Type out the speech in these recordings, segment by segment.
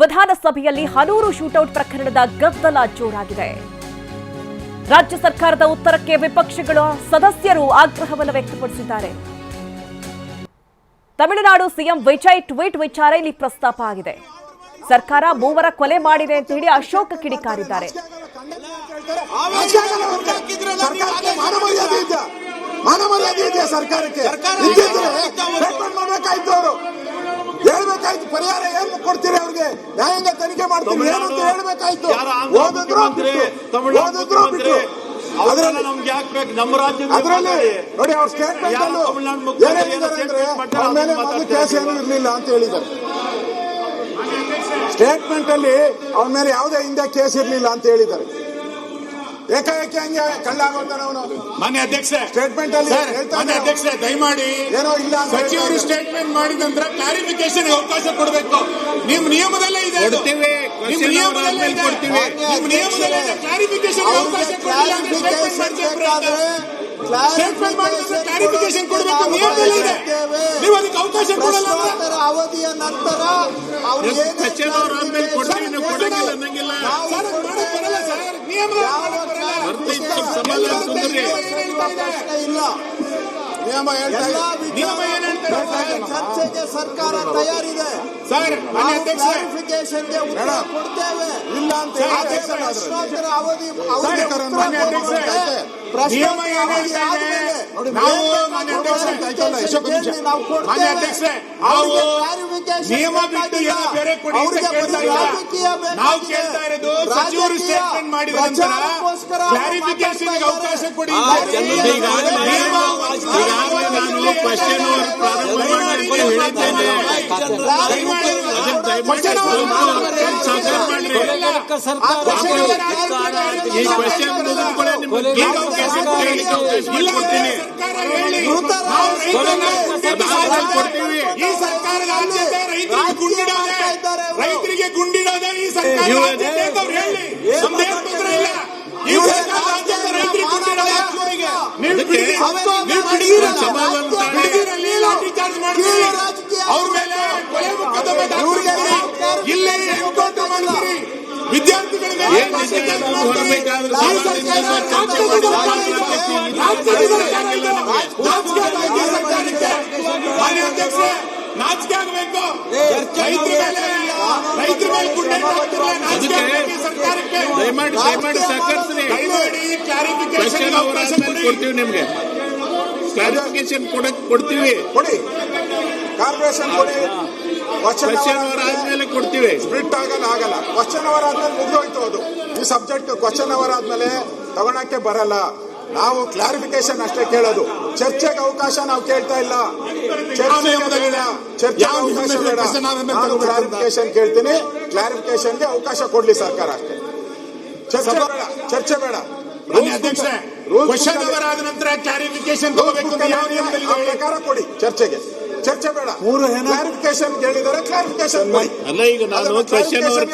ವಿಧಾನಸಭೆಯಲ್ಲಿ ಹನೂರು ಶೂಟೌಟ್ ಪ್ರಕರಣದ ಗದ್ದಲ ಜೋರಾಗಿದೆ. ರಾಜ್ಯ ಸರ್ಕಾರದ ಉತ್ತರಕ್ಕೆ ವಿಪಕ್ಷಗಳ ಸದಸ್ಯರು ಆಗ್ರಹವನ್ನು ವ್ಯಕ್ತಪಡಿಸಿದ್ದಾರೆ. ತಮಿಳುನಾಡು ಸಿಎಂ ವಿಜಯ್ ಟ್ವೀಟ್ ವಿಚಾರ ಇಲ್ಲಿ ಪ್ರಸ್ತಾಪ ಆಗಿದೆ. ಸರ್ಕಾರ ಮೂವರ ಕೊಲೆ ಮಾಡಿದೆ ಅಂತ ಹೇಳಿ ಅಶೋಕ್ ಕಿಡಿಕಾರಿದ್ದಾರೆ. ಸರ್ಕಾರಕ್ಕೆ ಹೇಳ್ಬೇಕಾಯ್ತು, ಪರಿಹಾರ ಏನು ಕೊಡ್ತೀರಿ ಅವ್ರಿಗೆ, ನ್ಯಾಯಾಂಗ ತನಿಖೆ ಮಾಡ್ತೀವಿ ಏನು ಅಂತ ಹೇಳ್ಬೇಕಾಯ್ತು. ಅದರಲ್ಲಿ ನೋಡಿ ಅವ್ರ ಸ್ಟೇಟ್ಮೆಂಟ್ ಅವ್ರ ಮೇಲೆ ಮೊದಲು ಕೇಸ್ ಏನೂ ಇರಲಿಲ್ಲ ಅಂತ ಹೇಳಿದ್ದಾರೆ. ಸ್ಟೇಟ್ಮೆಂಟ್ ಅಲ್ಲಿ ಅವನ ಮೇಲೆ ಯಾವುದೇ ಹಿಂದೆ ಕೇಸ್ ಇರಲಿಲ್ಲ ಅಂತ ಹೇಳಿದ್ದಾರೆ. ಏಕಾಏಕಿ ಹಂಗೆ ಕಳ್ಳಾಗೋತಾನೆ ಅವನು. ಮಾನ್ಯ ಅಧ್ಯಕ್ಷ, ಸ್ಟೇಟ್ಮೆಂಟ್ ಅಲ್ಲಿ ಮಾನ್ಯ ಅಧ್ಯಕ್ಷ ದಯಮಾಡಿ ಏನೋ ಇಲ್ಲ ಸಚಿವರು ಸ್ಟೇಟ್ಮೆಂಟ್ ಮಾಡಿದ ನಂತರ ಕ್ಲಾರಿಫಿಕೇಶನ್ ಅವಕಾಶ ಕೊಡಬೇಕು. ನಿಮ್ಮ ನಿಯಮದಲ್ಲೇ ಇದೆ, ನಿಮ್ಮ ನಿಯಮದಲ್ಲೇ ಇದೆ, ನಿಮ್ಮ ನಿಯಮದಲ್ಲೇ ಇದೆ. ಕ್ಲಾರಿಫಿಕೇಶನ್ ಅವಕಾಶ ಸ್ಟೇಟ್ಮೆಂಟ್ ಮಾಡಿದ್ರೆ ಕ್ಲಾರಿಫಿಕೇಶನ್ ಕೊಡಬೇಕು, ನಿಯಮದಲ್ಲೇ ಇದೆ. ನೀವು ಅದಕ್ಕೆ ಅವಕಾಶ ಕೊಡಲ್ಲ. ಅವಧಿಯ ನಂತರ ನಿಯಮ ಚರ್ಚೆಗೆ ಸರ್ಕಾರ ತಯಾರಿದೆ ಸರ್. ಕ್ಲಾರಿಫಿಕೇಶನ್ಗೆ ಉತ್ತರ ಕೊಡ್ತೇವೆ. ಇಲ್ಲ ಅಂತ ಪ್ರಶ್ನೋತ್ತರ ಅವಧಿ ನಿಯಮ ಏನ್ ಹೇಳ್ತಾ ಇದೆ, ನಾವು ಮಾನ್ಯ ಅಧ್ಯಕ್ಷೆ ನಿಯಮ ಬಿಟ್ಟು ಏನೋ ಬೇರೆ ಕೊಡಿ ಅಂತ ಕೇಳ್ತಾ ಇಲ್ಲ. ನಾವು ಕೇಳ್ತಾ ಇರೋದು ಸಚಿವರು ಸ್ಟೇಟ್ಮೆಂಟ್ ಮಾಡಿದ ನಂತರ ಕ್ಲಾರಿಫಿಕೇಶನ್ ಅವಕಾಶ ಕೊಡಿ. ಈ ಸರ್ಕಾರದ ಆದ್ಯತೆ ರೈತರಿಗೆ ಗುಂಡಿಡೋದೇ ಈ ಸರ್ಕಾರ ಹೇಳಿ. ನಮ್ದೇನು ತೊಂದರೆ ಇಲ್ಲ. ಈ ಸರ್ಕಾರ ಆದ್ಯತೆ ರೈತರಿಗೆ ಗುಂಡಿಡೋದೇ. ಲಾಠಿ ಚಾರ್ಜ್ ಮಾಡ್ತೀರಿ, ಅವ್ರ ಮೇಲೆ ಕೊಲೆ ಮೊಕದ್ದಮೆ ಇಲ್ಲೇ ಎನ್ಕೌಂಟರ್ ಮಾಡ್ತೀರಿ, ವಿದ್ಯಾರ್ಥಿಗಳ ಮೇಲೆ ನಾಚಿಕೆ ಆಗಬೇಕು. ರೈತರ ಮೇಲೆ ಗುಂಡೆ ಸರ್ಕಾರಕ್ಕೆ ದಯಮಾಡಿ ಕ್ಲಾರಿಫಿಕೇಶನ್ ಅವಕಾಶ ಕೊಡ್ತೀವಿ. ನಿಮ್ಗೆ ಕ್ಲಾರಿಫಿಕೇಶನ್ ಕೊಡ್ತೀವಿ. ಕೊಡಿ, ಕಾರ್ಪೊರೇಷನ್ ಕೊಡಿ. ಕ್ವಶನ್ ಅವರ್ ಆದ್ಮೇಲೆ ಕೊಡ್ತೀವಿ. ಸ್ಪ್ಲಿಟ್ ಆಗಲ್ಲ. ಕ್ವಶನ್ ಅವರ್ ಆದ್ಮೇಲೆ ಮುಗಿದೋಯ್ತು ಅದು. ಈ ಸಬ್ಜೆಕ್ಟ್ ಕ್ವಶನ್ ಅವರ್ ಆದ್ಮೇಲೆ ತಗೊಳಕ್ಕೆ ಬರಲ್ಲ. ನಾವು ಕ್ಲಾರಿಫಿಕೇಶನ್ ಅಷ್ಟೇ ಕೇಳೋದು. ಚರ್ಚೆಗೆ ಅವಕಾಶ ನಾವು ಕೇಳ್ತಾ ಇಲ್ಲ. ಕ್ಲಾರಿಫಿಕೇಶನ್ ಕೇಳ್ತೀನಿ. ಕ್ಲಾರಿಫಿಕೇಶನ್ಗೆ ಅವಕಾಶ ಕೊಡ್ಲಿ ಸರ್ಕಾರ ಅಷ್ಟೇ. ಚರ್ಚೆ ಬೇಡ. ಅಧ್ಯಕ್ಷ, ಕ್ವಶನ್ ಅವರ್ ಆದ ನಂತರ ಕ್ಲಾರಿಫಿಕೇಶನ್ ಪ್ರಕಾರ ಕೊಡಿ. ಚರ್ಚೆ ಬೇಡ. ಕ್ಲಾರಿಫಿಕೇಶನ್ ಕೇಳಿದರೆ ಕ್ಲಾರಿಫಿಕೇಶನ್ ಕೊಡಿ. ಅಲ್ಲ, ಈಗ ನಾನು ಕ್ವಶನ್ ಅವರ್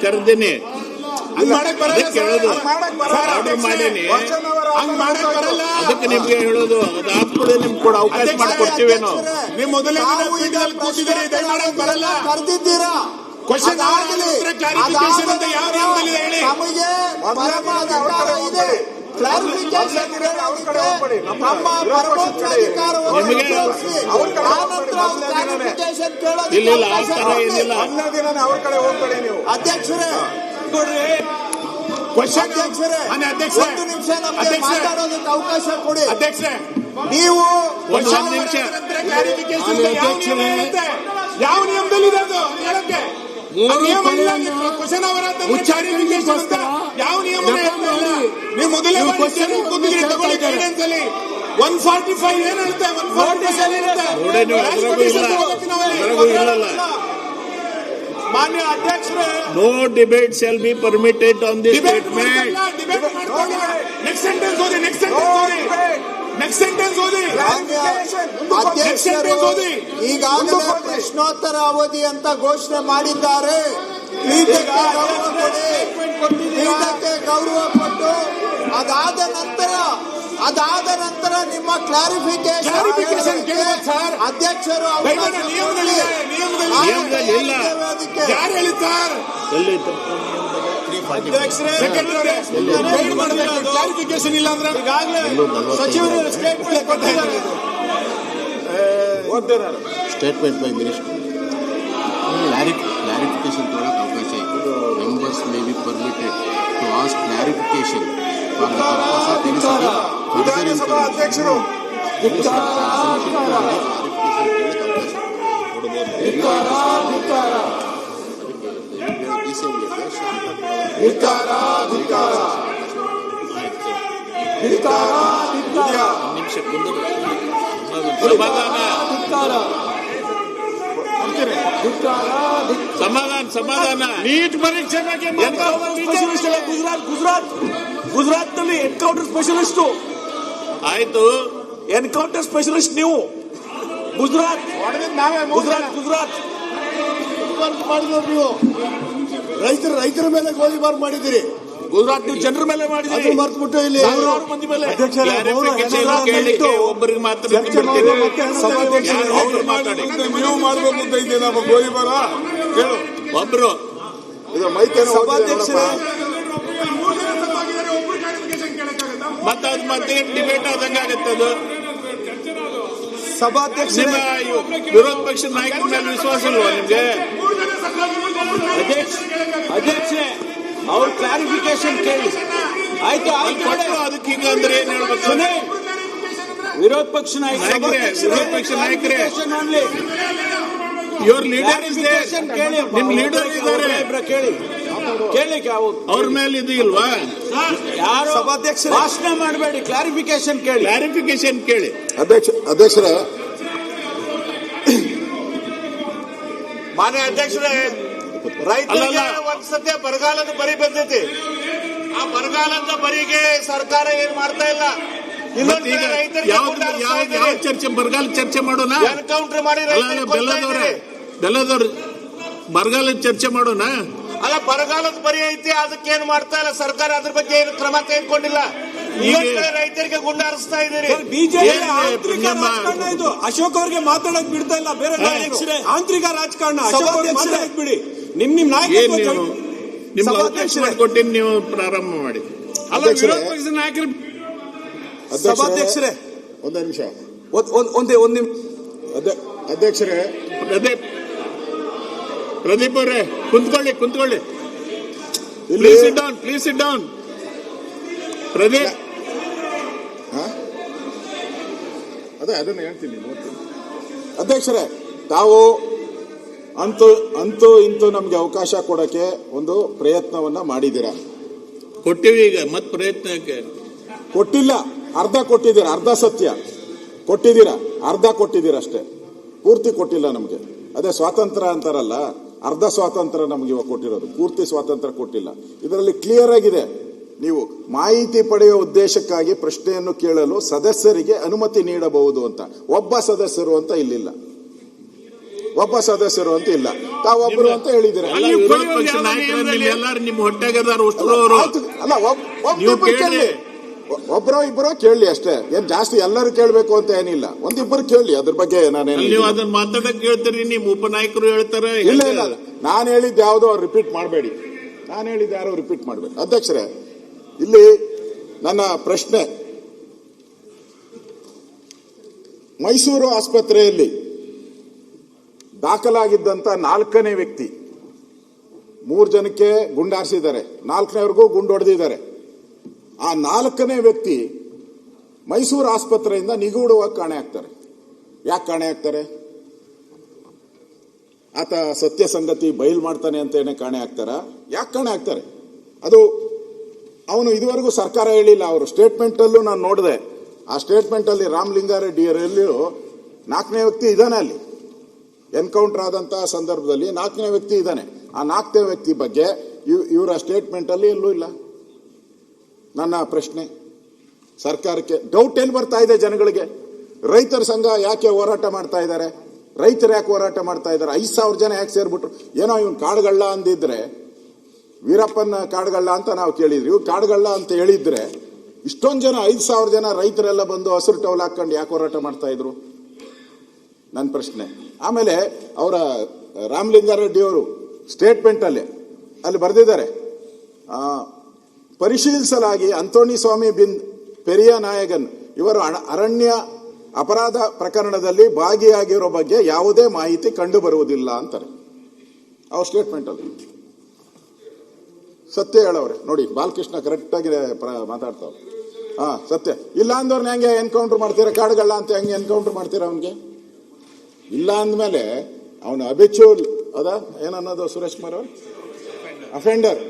ಕರೆದಿನಿ. ಅದಕ್ಕೆ ನಿಮ್ಗೆ ಹೇಳೋದು, ಅದಾದ್ಮೇಲೆ ನಿಮ್ಗೆ ಕೂಡ ಅವಕಾಶ ಮಾಡಿಕೊಡ್ತೀವೇನೋ. ನೀವು ಮೊದಲೇ ಬರಲ್ಲ ಕರೆದಿದ್ದೀರಾ. ಕ್ವಶನ್ ಕ್ಲಾರಿಫಿಕೇಶನ್ ಅಂತ ಯಾವ ನಿಯಮದಲ್ಲಿ ಹೇಳಿ. ಕ್ಲಾರಿಫಿಕೇಶನ್ ಇಲ್ಲ ಅವ್ರ ಕಡೆ ಹೋಗ್ಬೇಡಿ ನೀವು. ಅಧ್ಯಕ್ಷರೇ, ಒಂದು ನಿಮಿಷ ನಮಗೆ ಮಾತಾಡೋದಕ್ಕೆ ಅವಕಾಶ ಕೊಡಿ. ಅಧ್ಯಕ್ಷರೇ, ನೀವು ಕ್ಲಾರಿಫಿಕೇಶನ್ ಯಾವ ನಿಯಮದಲ್ಲಿ ಇದೆ ಅದು ಹೇಳಕ್ಕೆ ಕ್ವಶನ್ ಅವರ ಯಾವ ನಿಯಮ ನೀವು ಮೊದಲೇ ಕೂತಿದ್ರಿ. ತಗೊಳ್ಳಿ ಗೈಡೆನ್ಸ್ ಅಲ್ಲಿ 145 ಏನ್ ಹೇಳುತ್ತೆ, 147 ಮಾನ್ಯ ಅಧ್ಯಕ್ಷರೇ, no debate shall be permitted on this statement. Next sentence ಓದಿ. ಈಗಾಗಲೇ ಪ್ರಶ್ನೋತ್ತರ ಅವಧಿ ಅಂತ ಘೋಷಣೆ ಮಾಡಿದ್ದಾರೆ. ಪೀಠಕ್ಕೆ ಗೌರವ ಕೊಟ್ಟು ಅದಾದ ನಂತರ ಅದಾದ ನಂತರ ನಿಮ್ಮ ಕ್ಲಾರಿಫಿಕೇಶನ್ ಕೇಳ್ಬೋದು ಸರ್. ಅಧ್ಯಕ್ಷರು ನಿಯಮಗಳಿದೆ, ನಿಯಮಗಳಿಲ್ಲ. ಯಾರು ಹೇಳಿದ್ದಾರೆ? ಕ್ಲಾರಿಫಿಕೇಶನ್ ಇಲ್ಲ ಅಂದ್ರೆ ಈಗಾಗಲೇ ಸಚಿವರು ಸ್ಟೇಟ್ಮೆಂಟ್ ಕೊಟ್ಟಿದ್ದಾರೆ. Statement by Minister. Clarification ತೊಗೊಳಕ್ಕೆ ಅವಕಾಶ ಇದೆ. Members may be permitted to ask clarification for the purpose of any ವಿಧಾನಸಭಾ ಅಧ್ಯಕ್ಷರು ಸಮಾಧಾನ ನೀಟ್ ಪರೀಕ್ಷೆ ಬಗ್ಗೆ ಗುಜರಾತ್ ನಲ್ಲಿ ಎನ್ಕೌಂಟರ್ ಸ್ಪೆಷಲಿಸ್ಟ್ ಆಯ್ತು. ಎನ್ಕೌಂಟರ್ ಸ್ಪೆಷಲಿಸ್ಟ್ ನೀವು ಗುಜರಾತ್ ಮಾಡಿದ್ರು ನೀವು ರೈತರ ಮೇಲೆ ಗೋಲಿಬಾರ್ ಮಾಡಿದಿರಿ. ಗುಜರಾತ್ ನೀವು ಜನರ ಮೇಲೆ ಮಾಡಿದ್ರಿ, ಮರ್ತ್ಬಿಟ್ಟು ಇಲ್ಲಿ ಸಾವಿರಾರು ಮಂದಿ ಮೇಲೆ. ಒಬ್ಬರಿಗೆ ಮಾತ್ರ ಮಾತಾಡಿ. ನೀವು ಮಾಡಬೇಕು ಅಂತ ಇದ್ದೀವಿ ನಮ್ಮ ಗೋಲಿಬಾರ ಕೇಳು. ಒಬ್ರು ಇದು ಮೈಕೇನೋ ಮತ್ತೆ ಅದು ಮತ್ತೆ ಡಿಬೇಟ್ ಆದಂಗೆ ಆಗುತ್ತೆ. ಅದು ಸಭಾಧ್ಯಕ್ಷ ನಿಮ್ಮ ವಿರೋಧ ಪಕ್ಷದ ನಾಯಕರ ಮೇಲೆ ವಿಶ್ವಾಸ ಇಲ್ವಾ ನಿಮ್ಗೆ? ಅಧ್ಯಕ್ಷೆ ಅವ್ರ ಕ್ಲಾರಿಫಿಕೇಶನ್ ಕೇಳಿ. ಆಯ್ತು ಕೊಟ್ಟು ಅದಕ್ಕೆ ಹಿಂಗ ಅಂದ್ರೆ ಏನ್ ಹೇಳ್ಬೇಕು? ವಿರೋಧ ಪಕ್ಷ ನಾಯಕರೇ ಇವ್ರ ಲೀಡರ್ ಕೇಳಿ, ನಿಮ್ ಲೀಡರ್ ಇದ್ದಾರೆ, ಕೇಳಿ ಅವ್ರ ಮೇಲೆ ಇದು ಇಲ್ವಾ? ಯಾರು ಸಭಾಧ್ಯಕ್ಷ ಭಾಷಣ ಮಾಡಬೇಡಿ, ಕ್ಲಾರಿಫಿಕೇಶನ್ ಕೇಳಿ. ಅಧ್ಯಕ್ಷರೇ ಮಾನ್ಯ ಅಧ್ಯಕ್ಷರೇ, ರೈತರಿಗೆ ಒಂದ್ಸತಿ ಬರಗಾಲದ ಬರಿ ಬಂದೈತಿ. ಆ ಬರಗಾಲದ ಬರಿಗೆ ಸರ್ಕಾರ ಏನ್ ಮಾಡ್ತಾ ಇಲ್ಲ. ಯಾವ ಚರ್ಚೆ ಬರಗಾಲ ಚರ್ಚೆ ಮಾಡೋಣ? ಎನ್ಕೌಂಟರ್ ಮಾಡಿ ಬೆಲ್ಲದವ್ರ ಬರಗಾಲ ಚರ್ಚೆ ಮಾಡೋಣ. ಅಲ್ಲ, ಬರಗಾಲದ ಬರಿ ಐತಿ, ಅದಕ್ಕೇನು ಮಾಡ್ತಾ ಇಲ್ಲ ಸರ್ಕಾರ. ಅದ್ರ ಬಗ್ಗೆ ಏನು ಕ್ರಮ ತೆಗೆದುಕೊಂಡಿಲ್ಲ. ರೈತರಿಗೆ ಗುಂಡು ಹಾರಿಸ್ತಾ ಇದ್ದೀರಿ. ಅಶೋಕ್ ಅವ್ರಿಗೆ ಮಾತಾಡಕ್ ಬಿಡ್ತಾ ಇಲ್ಲ. ಬೇರೆ ಆಂತರಿಕ ರಾಜಕಾರಣ ಮಾತಾಡಕ್ ಬಿಡಿ. ನಿಮ್ ನಾಯಕ ನಿಮ್ಮ ಅವಕಾಶ ಕೊಟ್ಟಿನಿ, ನೀವು ಪ್ರಾರಂಭ ಮಾಡಿ. ಅಲ್ಲ, ವಿರೋಧ ಪಕ್ಷದ ನಾಯಕರು ಸಭಾಧ್ಯಕ್ಷರೇ ಒಂದು ನಿಮಿಷ. ಒಂದೇ ನಿಮಿಷ ಅಧ್ಯಕ್ಷರೇ, ಪ್ರದೀಪ್ ಅವರೇ ಕುಂತ್ಕೊಳ್ಳಿ. Please sit down. ಪ್ರದೀಪ್, ಅದನ್ನ ಹೇಳ್ತೀನಿ, ನೋಡ್ತೀನಿ. ಅಧ್ಯಕ್ಷರೇ, ತಾವು ಅಂತೂ ಇಂತೂ ನಮ್ಗೆ ಅವಕಾಶ ಕೊಡಕ್ಕೆ ಒಂದು ಪ್ರಯತ್ನವನ್ನ ಮಾಡಿದ್ದೀರಾ. ಕೊಟ್ಟಿವಿ. ಈಗ ಮತ್ ಪ್ರಯತ್ನಕ್ಕೆ ಕೊಟ್ಟಿಲ್ಲ, ಅರ್ಧ ಕೊಟ್ಟಿದ್ದೀರಾ. ಅರ್ಧ ಸತ್ಯ ಕೊಟ್ಟಿದ್ದೀರಾ, ಅರ್ಧ ಕೊಟ್ಟಿದ್ದೀರಾ ಅಷ್ಟೇ, ಪೂರ್ತಿ ಕೊಟ್ಟಿಲ್ಲ ನಮ್ಗೆ. ಅದೇ ಸ್ವಾತಂತ್ರ್ಯ ಅಂತಾರಲ್ಲ, ಅರ್ಧ ಸ್ವಾತಂತ್ರ್ಯ ನಮ್ಗೆ ಇವಾಗ ಕೊಟ್ಟಿರೋದು, ಪೂರ್ತಿ ಸ್ವಾತಂತ್ರ್ಯ ಕೊಟ್ಟಿಲ್ಲ. ಇದರಲ್ಲಿ ಕ್ಲಿಯರ್ ಆಗಿದೆ, ನೀವು ಮಾಹಿತಿ ಪಡೆಯುವ ಉದ್ದೇಶಕ್ಕಾಗಿ ಪ್ರಶ್ನೆಯನ್ನು ಕೇಳಲು ಸದಸ್ಯರಿಗೆ ಅನುಮತಿ ನೀಡಬಹುದು ಅಂತ. ಒಬ್ಬ ಸದಸ್ಯರು ಅಂತ ಇಲ್ಲಿಲ್ಲ, ತಾವೊಬ್ಬರು ಅಂತ ಹೇಳಿದ್ದೀರಾ. ವಿರೋಧ ಪಕ್ಷ ನಾಯಕರಲ್ಲಿ ಎಲ್ಲರೂ ನಿಮ್ಮ ಹೊಟ್ಟೆಗದಾರ ಉಷ್ಟ್ರವರು. ಅಲ್ಲ, ಒಬ್ಬರೋ ಇಬ್ಬರೋ ಕೇಳಲಿ ಅಷ್ಟೇ, ಏನ್ ಜಾಸ್ತಿ ಎಲ್ಲರೂ ಕೇಳಬೇಕು ಅಂತ ಏನಿಲ್ಲ. ಒಂದಿಬ್ಬರು ಕೇಳಿ, ಅದ್ರ ಬಗ್ಗೆ ನಾನೇನು. ನೀವು ಅದನ್ನ ಮಾತಾಡಕ್ ಹೇಳ್ತೀರಿ, ನಿಮ್ಮ ಉಪನಾಯಕರು ಹೇಳ್ತಾರೆ. ಇಲ್ಲ, ನಾನು ಹೇಳಿದ್ದು ಯಾವುದೋ ಅವ್ರು ರಿಪೀಟ್ ಮಾಡಬೇಡಿ. ಅಧ್ಯಕ್ಷರೇ, ಇಲ್ಲಿ ನನ್ನ ಪ್ರಶ್ನೆ, ಮೈಸೂರು ಆಸ್ಪತ್ರೆಯಲ್ಲಿ ದಾಖಲಾಗಿದ್ದಂತ 4ನೇ ವ್ಯಕ್ತಿ, 3 ಜನಕ್ಕೆ ಗುಂಡಾರಿಸಿದ್ದಾರೆ, 4ನೇವರೆಗೂ ಗುಂಡು ಹೊಡೆದಿದ್ದಾರೆ. ಆ 4ನೇ ವ್ಯಕ್ತಿ ಮೈಸೂರು ಆಸ್ಪತ್ರೆಯಿಂದ ನಿಗೂಢವಾಗಿ ಕಾಣೆ ಆಗ್ತಾರೆ. ಯಾಕೆ ಕಾಣೆ ಆಗ್ತಾರೆ? ಆತ ಸತ್ಯ ಸಂಗತಿ ಬಯಲು ಮಾಡ್ತಾನೆ ಅಂತೇನೆ ಕಾಣೆ ಆಗ್ತಾರ? ಯಾಕೆ ಕಾಣೆ ಆಗ್ತಾರೆ? ಅದು ಅವನು ಇದುವರೆಗೂ ಸರ್ಕಾರ ಹೇಳಿಲ್ಲ. ಅವರು ಸ್ಟೇಟ್ಮೆಂಟ್ ಅಲ್ಲೂ ನಾನು ನೋಡಿದೆ, ಆ ಸ್ಟೇಟ್ಮೆಂಟ್ ಅಲ್ಲಿ ರಾಮಲಿಂಗಾರೆಡ್ಡಿ ಅವರಲ್ಲಿ 4ನೇ ವ್ಯಕ್ತಿ ಇದ್ದಾನೆ. ಅಲ್ಲಿ ಎನ್ಕೌಂಟರ್ ಆದಂತಹ ಸಂದರ್ಭದಲ್ಲಿ 4ನೇ ವ್ಯಕ್ತಿ ಇದ್ದಾನೆ. ಆ 4ನೇ ವ್ಯಕ್ತಿ ಬಗ್ಗೆ ಇವರ ಸ್ಟೇಟ್ಮೆಂಟ್ ಅಲ್ಲಿ ಎಲ್ಲೂ ಇಲ್ಲ. ನನ್ನ ಪ್ರಶ್ನೆ ಸರ್ಕಾರಕ್ಕೆ, ಡೌಟ್ ಎಲ್ಲಿ ಬರ್ತಾ ಇದೆ ಜನಗಳಿಗೆ? ರೈತರ ಸಂಘ ಯಾಕೆ ಹೋರಾಟ ಮಾಡ್ತಾ ಇದ್ದಾರೆ? ರೈತರು ಯಾಕೆ ಹೋರಾಟ ಮಾಡ್ತಾ ಇದ್ದಾರೆ? 5,000 ಜನ ಯಾಕೆ ಸೇರ್ಬಿಟ್ರು? ಏನೋ ಇವನ್ ಕಾಡುಗಳ್ಳ ಅಂದಿದ್ರೆ, ವೀರಪ್ಪನ ಕಾಡುಗಳ್ಳ ಅಂತ ನಾವು ಕೇಳಿದ್ರಿ, ಇವ್ ಕಾಡುಗಳ್ಳ ಅಂತ ಹೇಳಿದ್ರೆ ಇಷ್ಟೊಂದು ಜನ 5,000 ಜನ ರೈತರೆಲ್ಲ ಬಂದು ಹಸಿರು ಟವಲ್ ಹಾಕೊಂಡು ಯಾಕೆ ಹೋರಾಟ ಮಾಡ್ತಾ ಇದ್ರು? ನನ್ನ ಪ್ರಶ್ನೆ. ಆಮೇಲೆ ಅವರ ರಾಮಲಿಂಗಾರೆಡ್ಡಿ ಅವರು ಸ್ಟೇಟ್ಮೆಂಟ್ ಅಲ್ಲಿ ಬರೆದಿದ್ದಾರೆ, ಪರಿಶೀಲಿಸಲಾಗಿ ಅಂತೋಣಿ ಸ್ವಾಮಿ ಬಿನ್ ಪೆರಿಯ ನಾಯಗನ್ ಇವರು ಅರಣ್ಯ ಅಪರಾಧ ಪ್ರಕರಣದಲ್ಲಿ ಭಾಗಿಯಾಗಿರೋ ಬಗ್ಗೆ ಯಾವುದೇ ಮಾಹಿತಿ ಕಂಡು ಬರುವುದಿಲ್ಲ ಅಂತಾರೆ ಅವ್ರ ಸ್ಟೇಟ್ಮೆಂಟ್ ಅಲ್ಲಿ. ಸತ್ಯ ಹೇಳವ್ರೆ ನೋಡಿ, ಬಾಲಕೃಷ್ಣ ಕರೆಕ್ಟ್ ಆಗಿ ಮಾತಾಡ್ತಾವ್ರೆ. ಸತ್ಯ ಇಲ್ಲ ಅಂದವ್ರನ್ನ ಹೆಂಗೆ ಎನ್ಕೌಂಟರ್ ಮಾಡ್ತೀರಾ? ಕಾಡುಗಳ ಅಂತ ಹೆಂಗೆ ಎನ್ಕೌಂಟರ್ ಮಾಡ್ತೀರಾ? ಅವನಿಗೆ ಇಲ್ಲ ಅಂದ್ಮೇಲೆ ಅವನು ಅಬಿಚುವಲ್ ಏನನ್ನೋದು ಸುರೇಶ್ ಕುಮಾರ್ ಅವರು ಅಫೆಂಡರ್,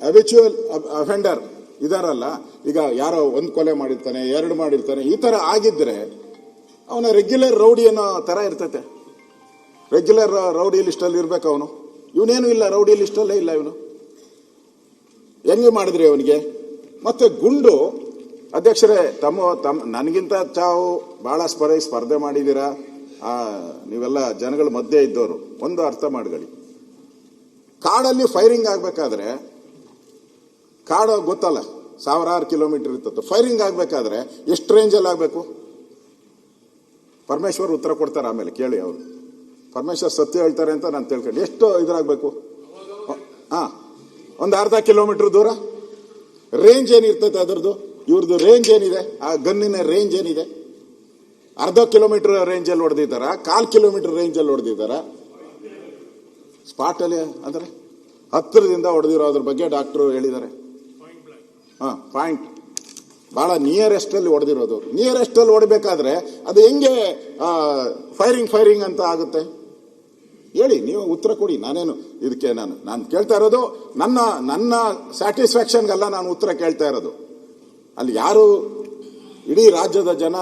ಅಬಿಚುವಲ್ ಅಫೆಂಡರ್ ಇದಾರಲ್ಲ. ಈಗ ಯಾರೋ ಒಂದು ಕೊಲೆ ಮಾಡಿರ್ತಾನೆ, 2 ಮಾಡಿರ್ತಾನೆ, ಈ ತರ ಆಗಿದ್ರೆ ಅವನ ರೆಗ್ಯುಲರ್ ರೌಡಿ ಅನ್ನೋ ತರ ಇರ್ತೈತೆ. ರೆಗ್ಯುಲರ್ ರೌಡಿ ಲಿಸ್ಟಲ್ಲಿ ಇರ್ಬೇಕು ಅವನು. ಇವನೇನು ಇಲ್ಲ, ರೌಡಿ ಲಿಸ್ಟಲ್ಲೇ ಇಲ್ಲ ಇವನು. ಹೆಂಗೆ ಮಾಡಿದ್ರಿ ಅವನಿಗೆ? ಮತ್ತೆ ಗುಂಡು ಅಧ್ಯಕ್ಷರೇ, ತಮ್ಮ ನನಗಿಂತ ತಾವು ಬಹಳ ಸ್ಪರ್ಧೆ ಮಾಡಿದ್ದೀರಾ, ನೀವೆಲ್ಲ ಜನಗಳ ಮಧ್ಯೆ ಇದ್ದವರು. ಒಂದು ಅರ್ಥ ಮಾಡ್ಕೊಳ್ಳಿ, ಕಾಡಲ್ಲಿ ಫೈರಿಂಗ್ ಆಗ್ಬೇಕಾದ್ರೆ, ಕಾಡು ಗೊತ್ತಲ್ಲ, 1000 ಕಿಲೋಮೀಟರ್ ಇರ್ತದೆ. ಫೈರಿಂಗ್ ಆಗ್ಬೇಕಾದ್ರೆ ಎಷ್ಟು ರೇಂಜಲ್ಲಿ ಆಗಬೇಕು? ಪರಮೇಶ್ವರ್ ಉತ್ತರ ಕೊಡ್ತಾರೆ, ಆಮೇಲೆ ಕೇಳಿ ಅವರು. ಪರಮೇಶ್ವರ್ ಸತ್ಯ ಹೇಳ್ತಾರೆ ಅಂತ ನಾನು ತಿಳ್ಕೊಂಡು, ಎಷ್ಟು ಇದ್ರಾಗಬೇಕು? ಒಂದು ಅರ್ಧ ಕಿಲೋಮೀಟರ್ ದೂರ ರೇಂಜ್ ಏನಿರ್ತೈತೆ ಅದರದ್ದು? ಇವ್ರದ್ದು ರೇಂಜ್ ಏನಿದೆ? ಆ ಗನ್ನಿನ ರೇಂಜ್ ಏನಿದೆ? ಅರ್ಧ ಕಿಲೋಮೀಟರ್ ರೇಂಜಲ್ಲಿ ಹೊಡೆದಿದ್ದಾರ, 1/4 ಕಿಲೋಮೀಟರ್ ರೇಂಜಲ್ಲಿ ಹೊಡೆದಿದ್ದಾರ? ಸ್ಪಾಟ್ ಅಲ್ಲಿ ಅಂದ್ರೆ ಹತ್ತಿರದಿಂದ ಹೊಡೆದಿರೋದ್ರ ಬಗ್ಗೆ ಡಾಕ್ಟರ್ ಹೇಳಿದ್ದಾರೆ. ಪಾಯಿಂಟ್ ಬಹಳ ನಿಯರೆಸ್ಟ್ ಅಲ್ಲಿ ಹೊಡೆದಿರೋದು. ನಿಯರೆಸ್ಟ್ ಅಲ್ಲಿ ಹೊಡಿಬೇಕಾದ್ರೆ ಅದು ಹೆಂಗೆ ಫೈರಿಂಗ್ ಅಂತ ಆಗುತ್ತೆ? ಹೇಳಿ, ನೀವು ಉತ್ತರ ಕೊಡಿ. ನಾನೇನು ಇದಕ್ಕೆ ನಾನು ಕೇಳ್ತಾ ಇರೋದು ನನ್ನ ಸ್ಯಾಟಿಸ್ಫ್ಯಾಕ್ಷನ್ಗಲ್ಲ ನಾನು ಉತ್ತರ ಕೇಳ್ತಾ ಇರೋದು. ಅಲ್ಲಿ ಯಾರು ಇಡೀ ರಾಜ್ಯದ ಜನ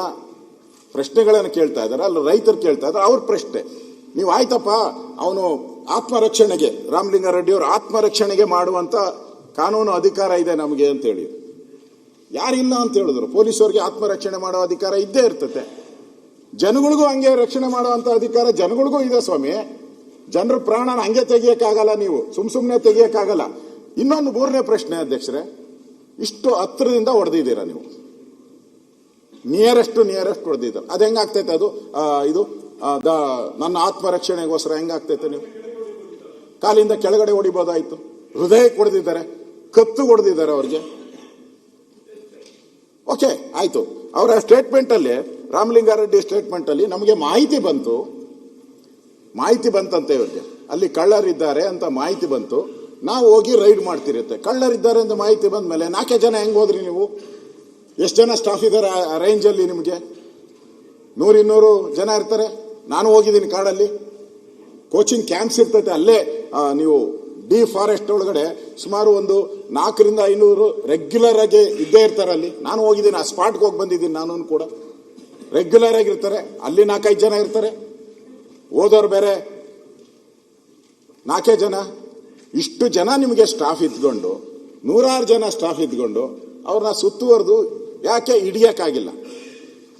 ಪ್ರಶ್ನೆಗಳನ್ನು ಕೇಳ್ತಾ ಇದ್ದಾರೆ, ಅಲ್ಲಿ ರೈತರು ಕೇಳ್ತಾ ಇದ್ದಾರೆ, ಅವ್ರ ಪ್ರಶ್ನೆ. ನೀವು ಆಯ್ತಪ್ಪ, ಅವನು ಆತ್ಮರಕ್ಷಣೆಗೆ, ರಾಮಲಿಂಗಾರೆಡ್ಡಿ ಅವರು ಆತ್ಮರಕ್ಷಣೆಗೆ ಮಾಡುವಂತ ಕಾನೂನು ಅಧಿಕಾರ ಇದೆ ನಮಗೆ ಅಂತ ಹೇಳಿ. ಯಾರಿಲ್ಲ ಅಂತ ಹೇಳಿದ್ರು? ಪೊಲೀಸರಿಗೆ ಆತ್ಮರಕ್ಷಣೆ ಮಾಡೋ ಅಧಿಕಾರ ಇದ್ದೇ ಇರ್ತತೆ. ಜನಗಳಿಗೂ ಹಂಗೆ ರಕ್ಷಣೆ ಮಾಡುವಂತ ಅಧಿಕಾರ ಜನಗಳಿಗೂ ಇದೆ ಸ್ವಾಮಿ. ಜನರ ಪ್ರಾಣನ ಹಂಗೆ ತೆಗಿಯಕ್ಕಾಗಲ್ಲ, ನೀವು ಸುಮ್ನೆ ತೆಗಿಯಕ್ಕಾಗಲ್ಲ. ಇನ್ನೊಂದು 3ನೇ ಪ್ರಶ್ನೆ ಅಧ್ಯಕ್ಷರೇ, ಇಷ್ಟು ಹತ್ತಿರದಿಂದ ಹೊಡೆದಿದ್ದೀರಾ ನೀವು, ನಿಯರೆಸ್ಟ್ ಹೊಡೆದಿದ್ದಾರೆ. ಅದು ಹೆಂಗಾಗ್ತೈತೆ? ಅದು ಇದು ನನ್ನ ಆತ್ಮರಕ್ಷಣೆಗೋಸ್ಕರ ಹೆಂಗಾಗ್ತೈತೆ? ನೀವು ಕಾಲಿಂದ ಕೆಳಗಡೆ ಹೊಡಿಬೋದಾಯ್ತು. ಹೃದಯಕ್ಕೆ ಹೊಡೆದಿದ್ದಾರೆ, ಕತ್ತು ಹೊಡೆದಿದ್ದಾರೆ ಅವ್ರಿಗೆ. ಓಕೆ, ಆಯ್ತು. ಅವರ ಸ್ಟೇಟ್ಮೆಂಟ್ ಅಲ್ಲಿ, ರಾಮಲಿಂಗಾರೆಡ್ಡಿ ಸ್ಟೇಟ್ಮೆಂಟ್ ಅಲ್ಲಿ ನಮಗೆ ಮಾಹಿತಿ ಬಂತಂತೆ ಇವ್ರಿಗೆ, ಅಲ್ಲಿ ಕಳ್ಳರಿದ್ದಾರೆ ಅಂತ ಮಾಹಿತಿ ಬಂತು. ನಾವು ಹೋಗಿ ರೈಡ್ ಮಾಡ್ತಿರುತ್ತೆ. ಕಳ್ಳರಿದ್ದಾರೆ ಅಂತ ಮಾಹಿತಿ ಬಂದ ಮೇಲೆ 4 ಜನ ಹೆಂಗ್ ಹೋದ್ರಿ ನೀವು? ಎಷ್ಟು ಜನ ಸ್ಟಾಫ್ ಇದ್ದಾರೆ ಆ ರೇಂಜಲ್ಲಿ? ನಿಮಗೆ 100-200 ಜನ ಇರ್ತಾರೆ. ನಾನು ಹೋಗಿದ್ದೀನಿ ಕಾಡಲ್ಲಿ, ಕೋಚಿಂಗ್ ಕ್ಯಾಂಪ್ಸ್ ಇರ್ತೈತೆ ಅಲ್ಲೇ. ನೀವು ಡಿ ಫಾರೆಸ್ಟ್ ಒಳಗಡೆ ಸುಮಾರು ಒಂದು 400-500 ರೆಗ್ಯುಲರ್ ಆಗಿ ಇದ್ದೇ ಇರ್ತಾರೆ ಅಲ್ಲಿ. ನಾನು ಹೋಗಿದ್ದೀನಿ, ಆ ಸ್ಪಾಟ್ಗೆ ಹೋಗಿ ಬಂದಿದ್ದೀನಿ. ನಾನು ಕೂಡ ರೆಗ್ಯುಲರ್ ಆಗಿರ್ತಾರೆ ಅಲ್ಲಿ. 4-5 ಜನ ಇರ್ತಾರೆ, ಓದೋರು ಬೇರೆ 4 ಜನ. ಇಷ್ಟು ಜನ ನಿಮಗೆ ಸ್ಟಾಫ್ ಇದ್ಕೊಂಡು, 100 ಜನ ಸ್ಟಾಫ್ ಇದ್ಕೊಂಡು ಅವ್ರನ್ನ ಸುತ್ತುವರೆದು ಯಾಕೆ ಹಿಡಿಯಕ್ಕಾಗಿಲ್ಲ?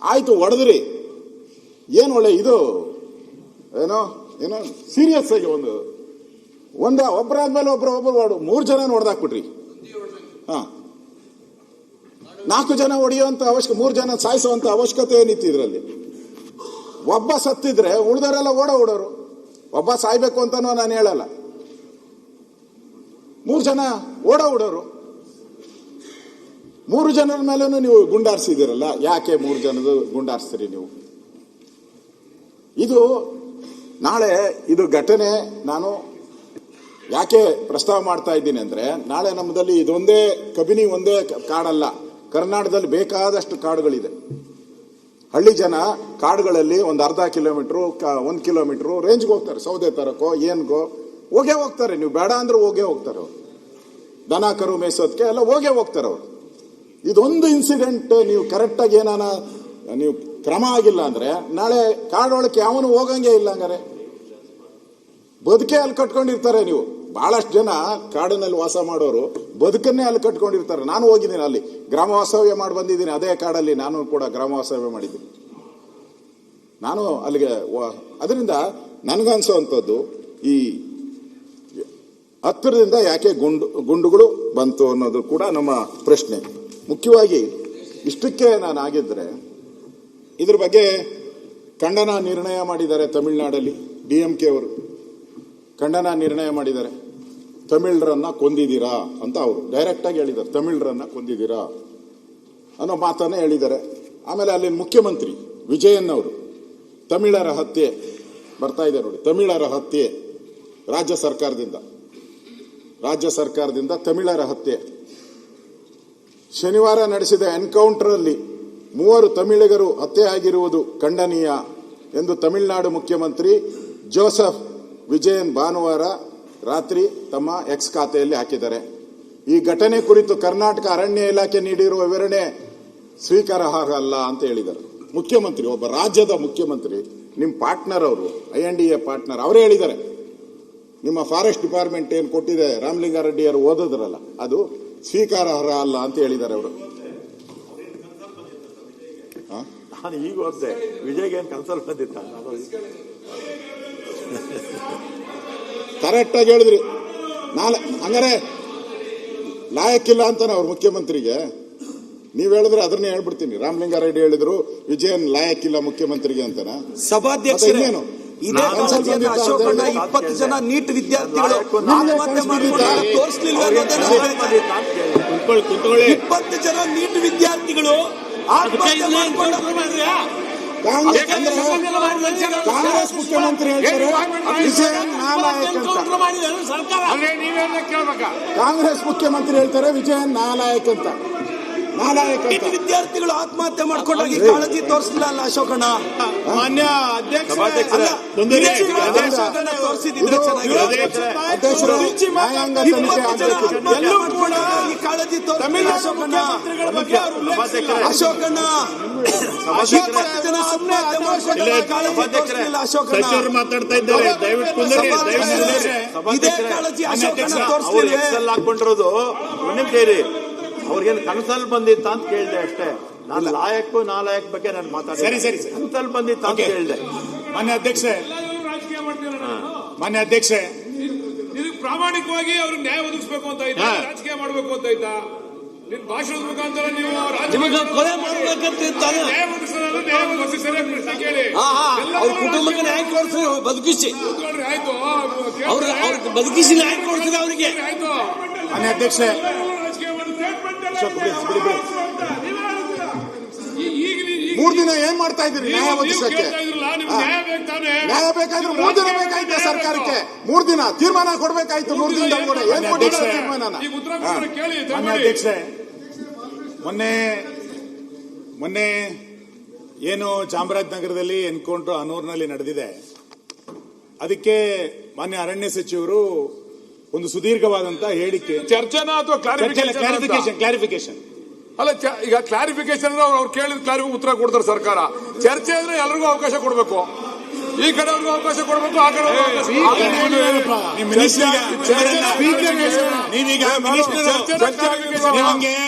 ಆಯ್ತು, ಹೊಡೆದ್ರಿ, ಏನು ಒಳ್ಳೆ ಇದು ಏನೋ ಸೀರಿಯಸ್ ಆಗಿ ಒಬ್ಬರಾದ್ಮೇಲೆ ಒಬ್ರು 3 ಜನ ಹೊಡೆದಾಕ್ಬಿಟ್ರಿ. 4 ಜನ ಹೊಡೆಯುವಂತ ಅವಶ್ಯಕ, 3 ಜನ ಸಾಯಿಸುವಂತ ಅವಶ್ಯಕತೆ ಏನಿತ್ತು ಇದರಲ್ಲಿ? ಒಬ್ಬ ಸತ್ತಿದ್ರೆ ಉಳಿದವರೆಲ್ಲ ಓಡೋರು. ಒಬ್ಬ ಸಾಯ್ಬೇಕು ಅಂತಾನೂ ನಾನು ಹೇಳಲ್ಲ, 3 ಜನ ಓಡೋರು. 3 ಜನರ ಮೇಲೂ ನೀವು ಗುಂಡಾರಿಸಿದಿರಲ್ಲ, ಯಾಕೆ 3 ಜನದ ಗುಂಡಾರಿಸ್ತೀರಿ ನೀವು? ಇದು ನಾಳೆ ಇದು ಘಟನೆ ನಾನು ಯಾಕೆ ಪ್ರಸ್ತಾವ ಮಾಡ್ತಾ ಇದ್ದೀನಿ ಅಂದ್ರೆ, ನಾಳೆ ನಮ್ಮದಲ್ಲಿ ಇದೊಂದೇ ಕಬಿನಿ ಒಂದೇ ಕಾಡಲ್ಲ, ಕರ್ನಾಟಕದಲ್ಲಿ ಬೇಕಾದಷ್ಟು ಕಾಡುಗಳಿದೆ. ಹಳ್ಳಿ ಜನ ಕಾಡುಗಳಲ್ಲಿ ಒಂದು ಅರ್ಧ ಕಿಲೋಮೀಟರ್ 1 ಕಿಲೋಮೀಟರ್ ರೇಂಜ್ಗೆ ಹೋಗ್ತಾರೆ, ಸೌದೆ ತರಕೋ ಏನ್ಗೋ ಹೋಗೇ ಹೋಗ್ತಾರೆ. ನೀವು ಬೇಡ ಅಂದ್ರೆ ಹೋಗೇ ಹೋಗ್ತಾರೆ ಅವರು, ದನ ಕರು ಮೇಯಿಸೋದಕ್ಕೆ ಎಲ್ಲ ಹೋಗೇ ಹೋಗ್ತಾರೆ ಅವರು. ಇದೊಂದು ಇನ್ಸಿಡೆಂಟ್ ನೀವು ಕರೆಕ್ಟಾಗಿ ನೀವು ಕ್ರಮ ಆಗಿಲ್ಲ ಅಂದ್ರೆ ನಾಳೆ ಕಾಡೊಳಕ್ಕೆ ಯಾವನು ಹೋಗಂಗೆ ಇಲ್ಲ. ಹಂಗಾರೆ ಬದುಕೆ ಅಲ್ಲಿ ಕಟ್ಕೊಂಡಿರ್ತಾರೆ. ನೀವು ಬಹಳಷ್ಟು ಜನ ಕಾಡಿನಲ್ಲಿ ವಾಸ ಮಾಡೋರು ಬದುಕನ್ನೇ ಅಲ್ಲಿ ಕಟ್ಕೊಂಡಿರ್ತಾರೆ. ನಾನು ಹೋಗಿದ್ದೀನಿ, ಅಲ್ಲಿ ಗ್ರಾಮ ವಾಸ್ತವ್ಯ ಮಾಡಿ ಬಂದಿದ್ದೀನಿ. ಅದೇ ಕಾಡಲ್ಲಿ ನಾನು ಕೂಡ ಗ್ರಾಮ ವಾಸ್ತವ್ಯ ಮಾಡಿದ್ದೀನಿ. ನಾನು ಅಲ್ಲಿಗೆ ಅದರಿಂದ ನನಗನ್ಸೋವಂಥದ್ದು, ಈ ಹತ್ತಿರದಿಂದ ಯಾಕೆ ಗುಂಡುಗಳು ಬಂತು ಅನ್ನೋದು ಕೂಡ ನಮ್ಮ ಪ್ರಶ್ನೆ. ಮುಖ್ಯವಾಗಿ ಇಷ್ಟಕ್ಕೆ ನಾನು ಆಗಿದ್ರೆ ಇದ್ರ ಬಗ್ಗೆ ಖಂಡನ ನಿರ್ಣಯ ಮಾಡಿದ್ದಾರೆ. ತಮಿಳುನಾಡಲ್ಲಿ DMK ಅವರು ಖಂಡನ ನಿರ್ಣಯ ಮಾಡಿದ್ದಾರೆ. ತಮಿಳರನ್ನ ಕೊಂದಿದ್ದೀರಾ ಅಂತ ಅವರು ಡೈರೆಕ್ಟ್ ಆಗಿ ಹೇಳಿದ್ದಾರೆ. ತಮಿಳರನ್ನ ಕೊಂದಿದ್ದೀರಾ ಅನ್ನೋ ಮಾತನ್ನ ಹೇಳಿದ್ದಾರೆ. ಆಮೇಲೆ ಅಲ್ಲಿ ಮುಖ್ಯಮಂತ್ರಿ ವಿಜಯನ್ ಅವರು ತಮಿಳರ ಹತ್ಯೆ ಬರ್ತಾ ಇದೆ ನೋಡಿ, ತಮಿಳರ ಹತ್ಯೆ ರಾಜ್ಯ ಸರ್ಕಾರದಿಂದ ತಮಿಳರ ಹತ್ಯೆ. ಶನಿವಾರ ನಡೆಸಿದ ಎನ್ಕೌಂಟರ್ ಅಲ್ಲಿ 3 ತಮಿಳಿಗರು ಹತ್ಯೆ ಆಗಿರುವುದು ಖಂಡನೀಯ ಎಂದು ತಮಿಳುನಾಡು ಮುಖ್ಯಮಂತ್ರಿ ಜೋಸೆಫ್ ವಿಜಯನ್ ಭಾನುವಾರ ರಾತ್ರಿ ತಮ್ಮ ಎಕ್ಸ್ ಖಾತೆಯಲ್ಲಿ ಹಾಕಿದ್ದಾರೆ. ಈ ಘಟನೆ ಕುರಿತು ಕರ್ನಾಟಕ ಅರಣ್ಯ ಇಲಾಖೆ ನೀಡಿರುವ ವಿವರಣೆ ಸ್ವೀಕಾರಾರ್ಹ ಅಲ್ಲ ಅಂತ ಹೇಳಿದ್ದಾರೆ. ಮುಖ್ಯಮಂತ್ರಿ, ಒಬ್ಬ ರಾಜ್ಯದ ಮುಖ್ಯಮಂತ್ರಿ, ನಿಮ್ಮ ಪಾರ್ಟ್ನರ್ ಅವರು, INDA ಪಾರ್ಟ್ನರ್, ಅವರೇ ಹೇಳಿದ್ದಾರೆ ನಿಮ್ಮ ಫಾರೆಸ್ಟ್ ಡಿಪಾರ್ಟ್ಮೆಂಟ್ ಏನು ಕೊಟ್ಟಿದೆ ರಾಮಲಿಂಗಾರೆಡ್ಡಿ ಅವರು ಓದಿದ್ರಲ್ಲ ಅದು ಸ್ವೀಕಾರಾರ್ಹ ಅಲ್ಲ ಅಂತ ಹೇಳಿದ್ದಾರೆ ಅವರು. ನಾನು ಈಗ ಓದ್ದೆ, ವಿಜಯ್ಗೆ ಏನು ಕನ್ಸಲ್ ಬಂದಿತ್ತ? ಕರೆಕ್ಟ್ ಆಗಿ ಹೇಳಿದ್ರಿ. ಹಂಗಾರೆ ಲಾಯಕ್ಕಿಲ್ಲ ಅಂತಾನೆ ಅವ್ರ ಮುಖ್ಯಮಂತ್ರಿಗೆ. ನೀವ್ ಹೇಳಿದ್ರೆ ಅದನ್ನೇ ಹೇಳ್ಬಿಡ್ತೀನಿ. ರಾಮಲಿಂಗಾರೆಡ್ಡಿ ಹೇಳಿದ್ರು ವಿಜಯನ್ ಲಾಯಕ್ಕಿಲ್ಲ ಮುಖ್ಯಮಂತ್ರಿಗೆ ಅಂತಾನ. ಸಭಾಧ್ಯಕ್ಷರೇ, ಇದೇ ಕಾಲೇಜಿನ ಅಶೋಕಣ್ಣ 20 ಜನ ನೀಟ್ ವಿದ್ಯಾರ್ಥಿಗಳು ಆತ್ಮಹತ್ಯೆ ಮಾಡಿಕೊಂಡು ತೋರಿಸಲಿಲ್ಲ. 20 ಜನ ನೀಟ್ ವಿದ್ಯಾರ್ಥಿಗಳು ಆತ್ಮಹತ್ಯೆ ಮಾಡಿಕೊಂಡು ಕಾಂಗ್ರೆಸ್ ಮುಖ್ಯಮಂತ್ರಿ ಹೇಳ್ತಾರೆ ವಿಜಯನ್ ನಾಲಾಯಕ್ ಅಂತ. ಕಾಂಗ್ರೆಸ್ ಮುಖ್ಯಮಂತ್ರಿ ಹೇಳ್ತಾರೆ ವಿಜಯನ್ ನಾಲಾಯಕ್ ಅಂತ. ವಿದ್ಯಾರ್ಥಿಗಳು ಆತ್ಮಹತ್ಯೆ ಮಾಡ್ಕೊಂಡಾಗಿ ಕಾಳಜಿ ತೋರಿಸಲಿಲ್ಲ ಅಲ್ಲ ಅಶೋಕಣ್ಣ? ಮಾನ್ಯ ಅಧ್ಯಕ್ಷರೇ, ತೋರಿಸಿದ್ರೆ ಕಾಳಜಿ ಅಶೋಕಣ್ಣ ಸಚಿವರು ಮಾತಾಡ್ತಾ ಇದ್ದಾರೆ, ದಯವಿಟ್ಟು ಇದೇ ಕಾಳಜಿ ಅಶೋಕಣ್ಣ ತೋರಿಸಲಿಲ್ಲ. ಹಾಕೊಂಡಿರೋದು ಸೇರಿ ಅವ್ರಿಗೇನು ಕನಸಲ್ಲಿ ಬಂದಿತ್ತ ಅಂತ ಕೇಳಿದೆ ಅಷ್ಟೇ. ನಾನು ಲಾಯಕ್ ನಾಲಾಯಕ್ ಬಗ್ಗೆ ನಾನು ಮಾತಾಡಿದೆ. ಸರಿ ಕನಸಲ್ಲಿ ಬಂದಿತ್ತ ಅಂತ ಕೇಳಿದೆ. ಮಾನ್ಯ ಅಧ್ಯಕ್ಷೆ, ಇದಕ್ಕೆ ಪ್ರಾಮಾಣಿಕವಾಗಿ ಅವ್ರಿಗೆ ನ್ಯಾಯ ಒದಗಿಸಬೇಕು ಅಂತ ಇದ್ದ, ರಾಜಕೀಯ ಮಾಡಬೇಕು ಅಂತ ಇದ್ದ. ನಿಮ್ ಭಾಷಣದ ಮುಖಾಂತರ ನೀವು ಕೊಲೆ ಮಾಡಬೇಕಂತ ನ್ಯಾಯ ಒದಗಿಸಿ ಸರಿಯಾಗಿ ಪ್ರಶ್ನೆ ಕೇಳಿ. ಅವ್ರ ಕುಟುಂಬಕ್ಕೆ ನ್ಯಾಯ ಕೊಡಿಸಿ ಬದುಕಿಸಿ, ಆಯ್ತು, ಅವ್ರ ಬದುಕಿಸಿ ನ್ಯಾಯ ಕೊಡಿಸಿದ ಅವರಿಗೆ. ಆಯ್ತು. ಮಾನ್ಯ ಅಧ್ಯಕ್ಷೆ, ಮೂರ್ ದಿನ ಏನ್ ಮಾಡ್ತಾ ಇದ್ದೀರಿ ನ್ಯಾಯ ಒದಗಿಸಕ್ಕೆ? ನ್ಯಾಯ ಬೇಕಾದ್ರೆ 3 ದಿನ ಬೇಕಾಯ್ತು ಸರ್ಕಾರಕ್ಕೆ. 3 ದಿನ ತೀರ್ಮಾನ ಕೊಡ್ಬೇಕಾಯ್ತು. 3 ದಿನದಲ್ಲಿ ಕೂಡ ಏನ್ ಕೊಟ್ಟಿಲ್ಲ ತೀರ್ಮಾನ. ಮಾನ್ಯ ಅಧ್ಯಕ್ಷೆ, ಮೊನ್ನೆ ಏನು ಚಾಮರಾಜನಗರದಲ್ಲಿ ಎನ್ಕೌಂಟರ್ ಅನೂರ್ನಲ್ಲಿ ನಡೆದಿದೆ, ಅದಕ್ಕೆ ಮಾನ್ಯ ಅರಣ್ಯ ಸಚಿವರು ಒಂದು ಸುದೀರ್ಘವಾದಂತಹ ಹೇಳಿಕೆ, ಚರ್ಚೆನಾ ಅಥವಾ ಕ್ಲಾರಿಫಿಕೇಶನ್ ಅಲ್ಲ, ಈಗ ಕ್ಲಾರಿಫಿಕೇಶನ್ ಅಂದ್ರೆ ಅವ್ರು ಕೇಳಿದ ಉತ್ತರ ಕೊಡ್ತಾರೆ ಸರ್ಕಾರ. ಚರ್ಚೆ ಅಂದ್ರೆ ಎಲ್ರಿಗೂ ಅವಕಾಶ ಕೊಡಬೇಕು. ಈ ಕಡೆ ಅವ್ರಿಗೂ ಅವಕಾಶ ಕೊಡಬೇಕು, ಆ ಕಡೆ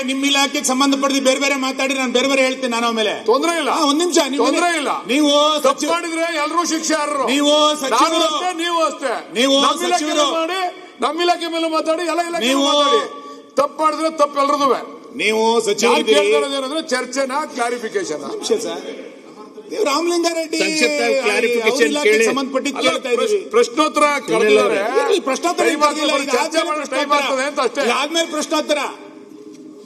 ನಿಮ್ಮ ಇಲಾಖೆಗೆ ಸಂಬಂಧಪಟ್ಟ ಬೇರೆ ಬೇರೆ ಮಾತಾಡಿ ನಾನು ಬೇರೆ ಬೇರೆ ಹೇಳ್ತೀನಿ. ನಾನು ಆಮೇಲೆ ತೊಂದರೆ ಇಲ್ಲ, ಒಂದ್ ನಿಮಿಷ, ತೊಂದರೆ ಇಲ್ಲ. ನೀವು ತಪ್ಪು ಮಾಡಿದ್ರೆ ಎಲ್ಲರೂ ಶಿಕ್ಷಾರ್ಹರು. ನೀವು ಸಚಿವರು ನೀವು ಅಷ್ಟೇ, ನೀವು ಸಚಿವರು ಮಾಡಿ ನಮ್ಮ ಇಲಾಖೆ ಮೇಲೆ ಮಾತಾಡಿ, ಎಲ್ಲ ಇಲಾಖೆ ಮಾತಾಡಿ. ತಪ್ಪು ಮಾಡಿದ್ರೆ ತಪ್ಪು ಎಲ್ರದು. ನೀವು ಸಚಿವರು ಚರ್ಚೆನಾ ಕ್ಲಾರಿಫಿಕೇಶನ್? ರಾಮಲಿಂಗಾರೆಡ್ಡಿ ಸಂಬಂಧಪಟ್ಟಿದ್ದು ಕೇಳ್ತಾ ಇದ್ದೀವಿ. ಪ್ರಶ್ನೋತ್ತರ ಕರೆದಿದ್ದಾರೆ. ಪ್ರಶ್ನೋತ್ತರ ಆದ್ಮೇಲೆ ಪ್ರಶ್ನೋತ್ತರ.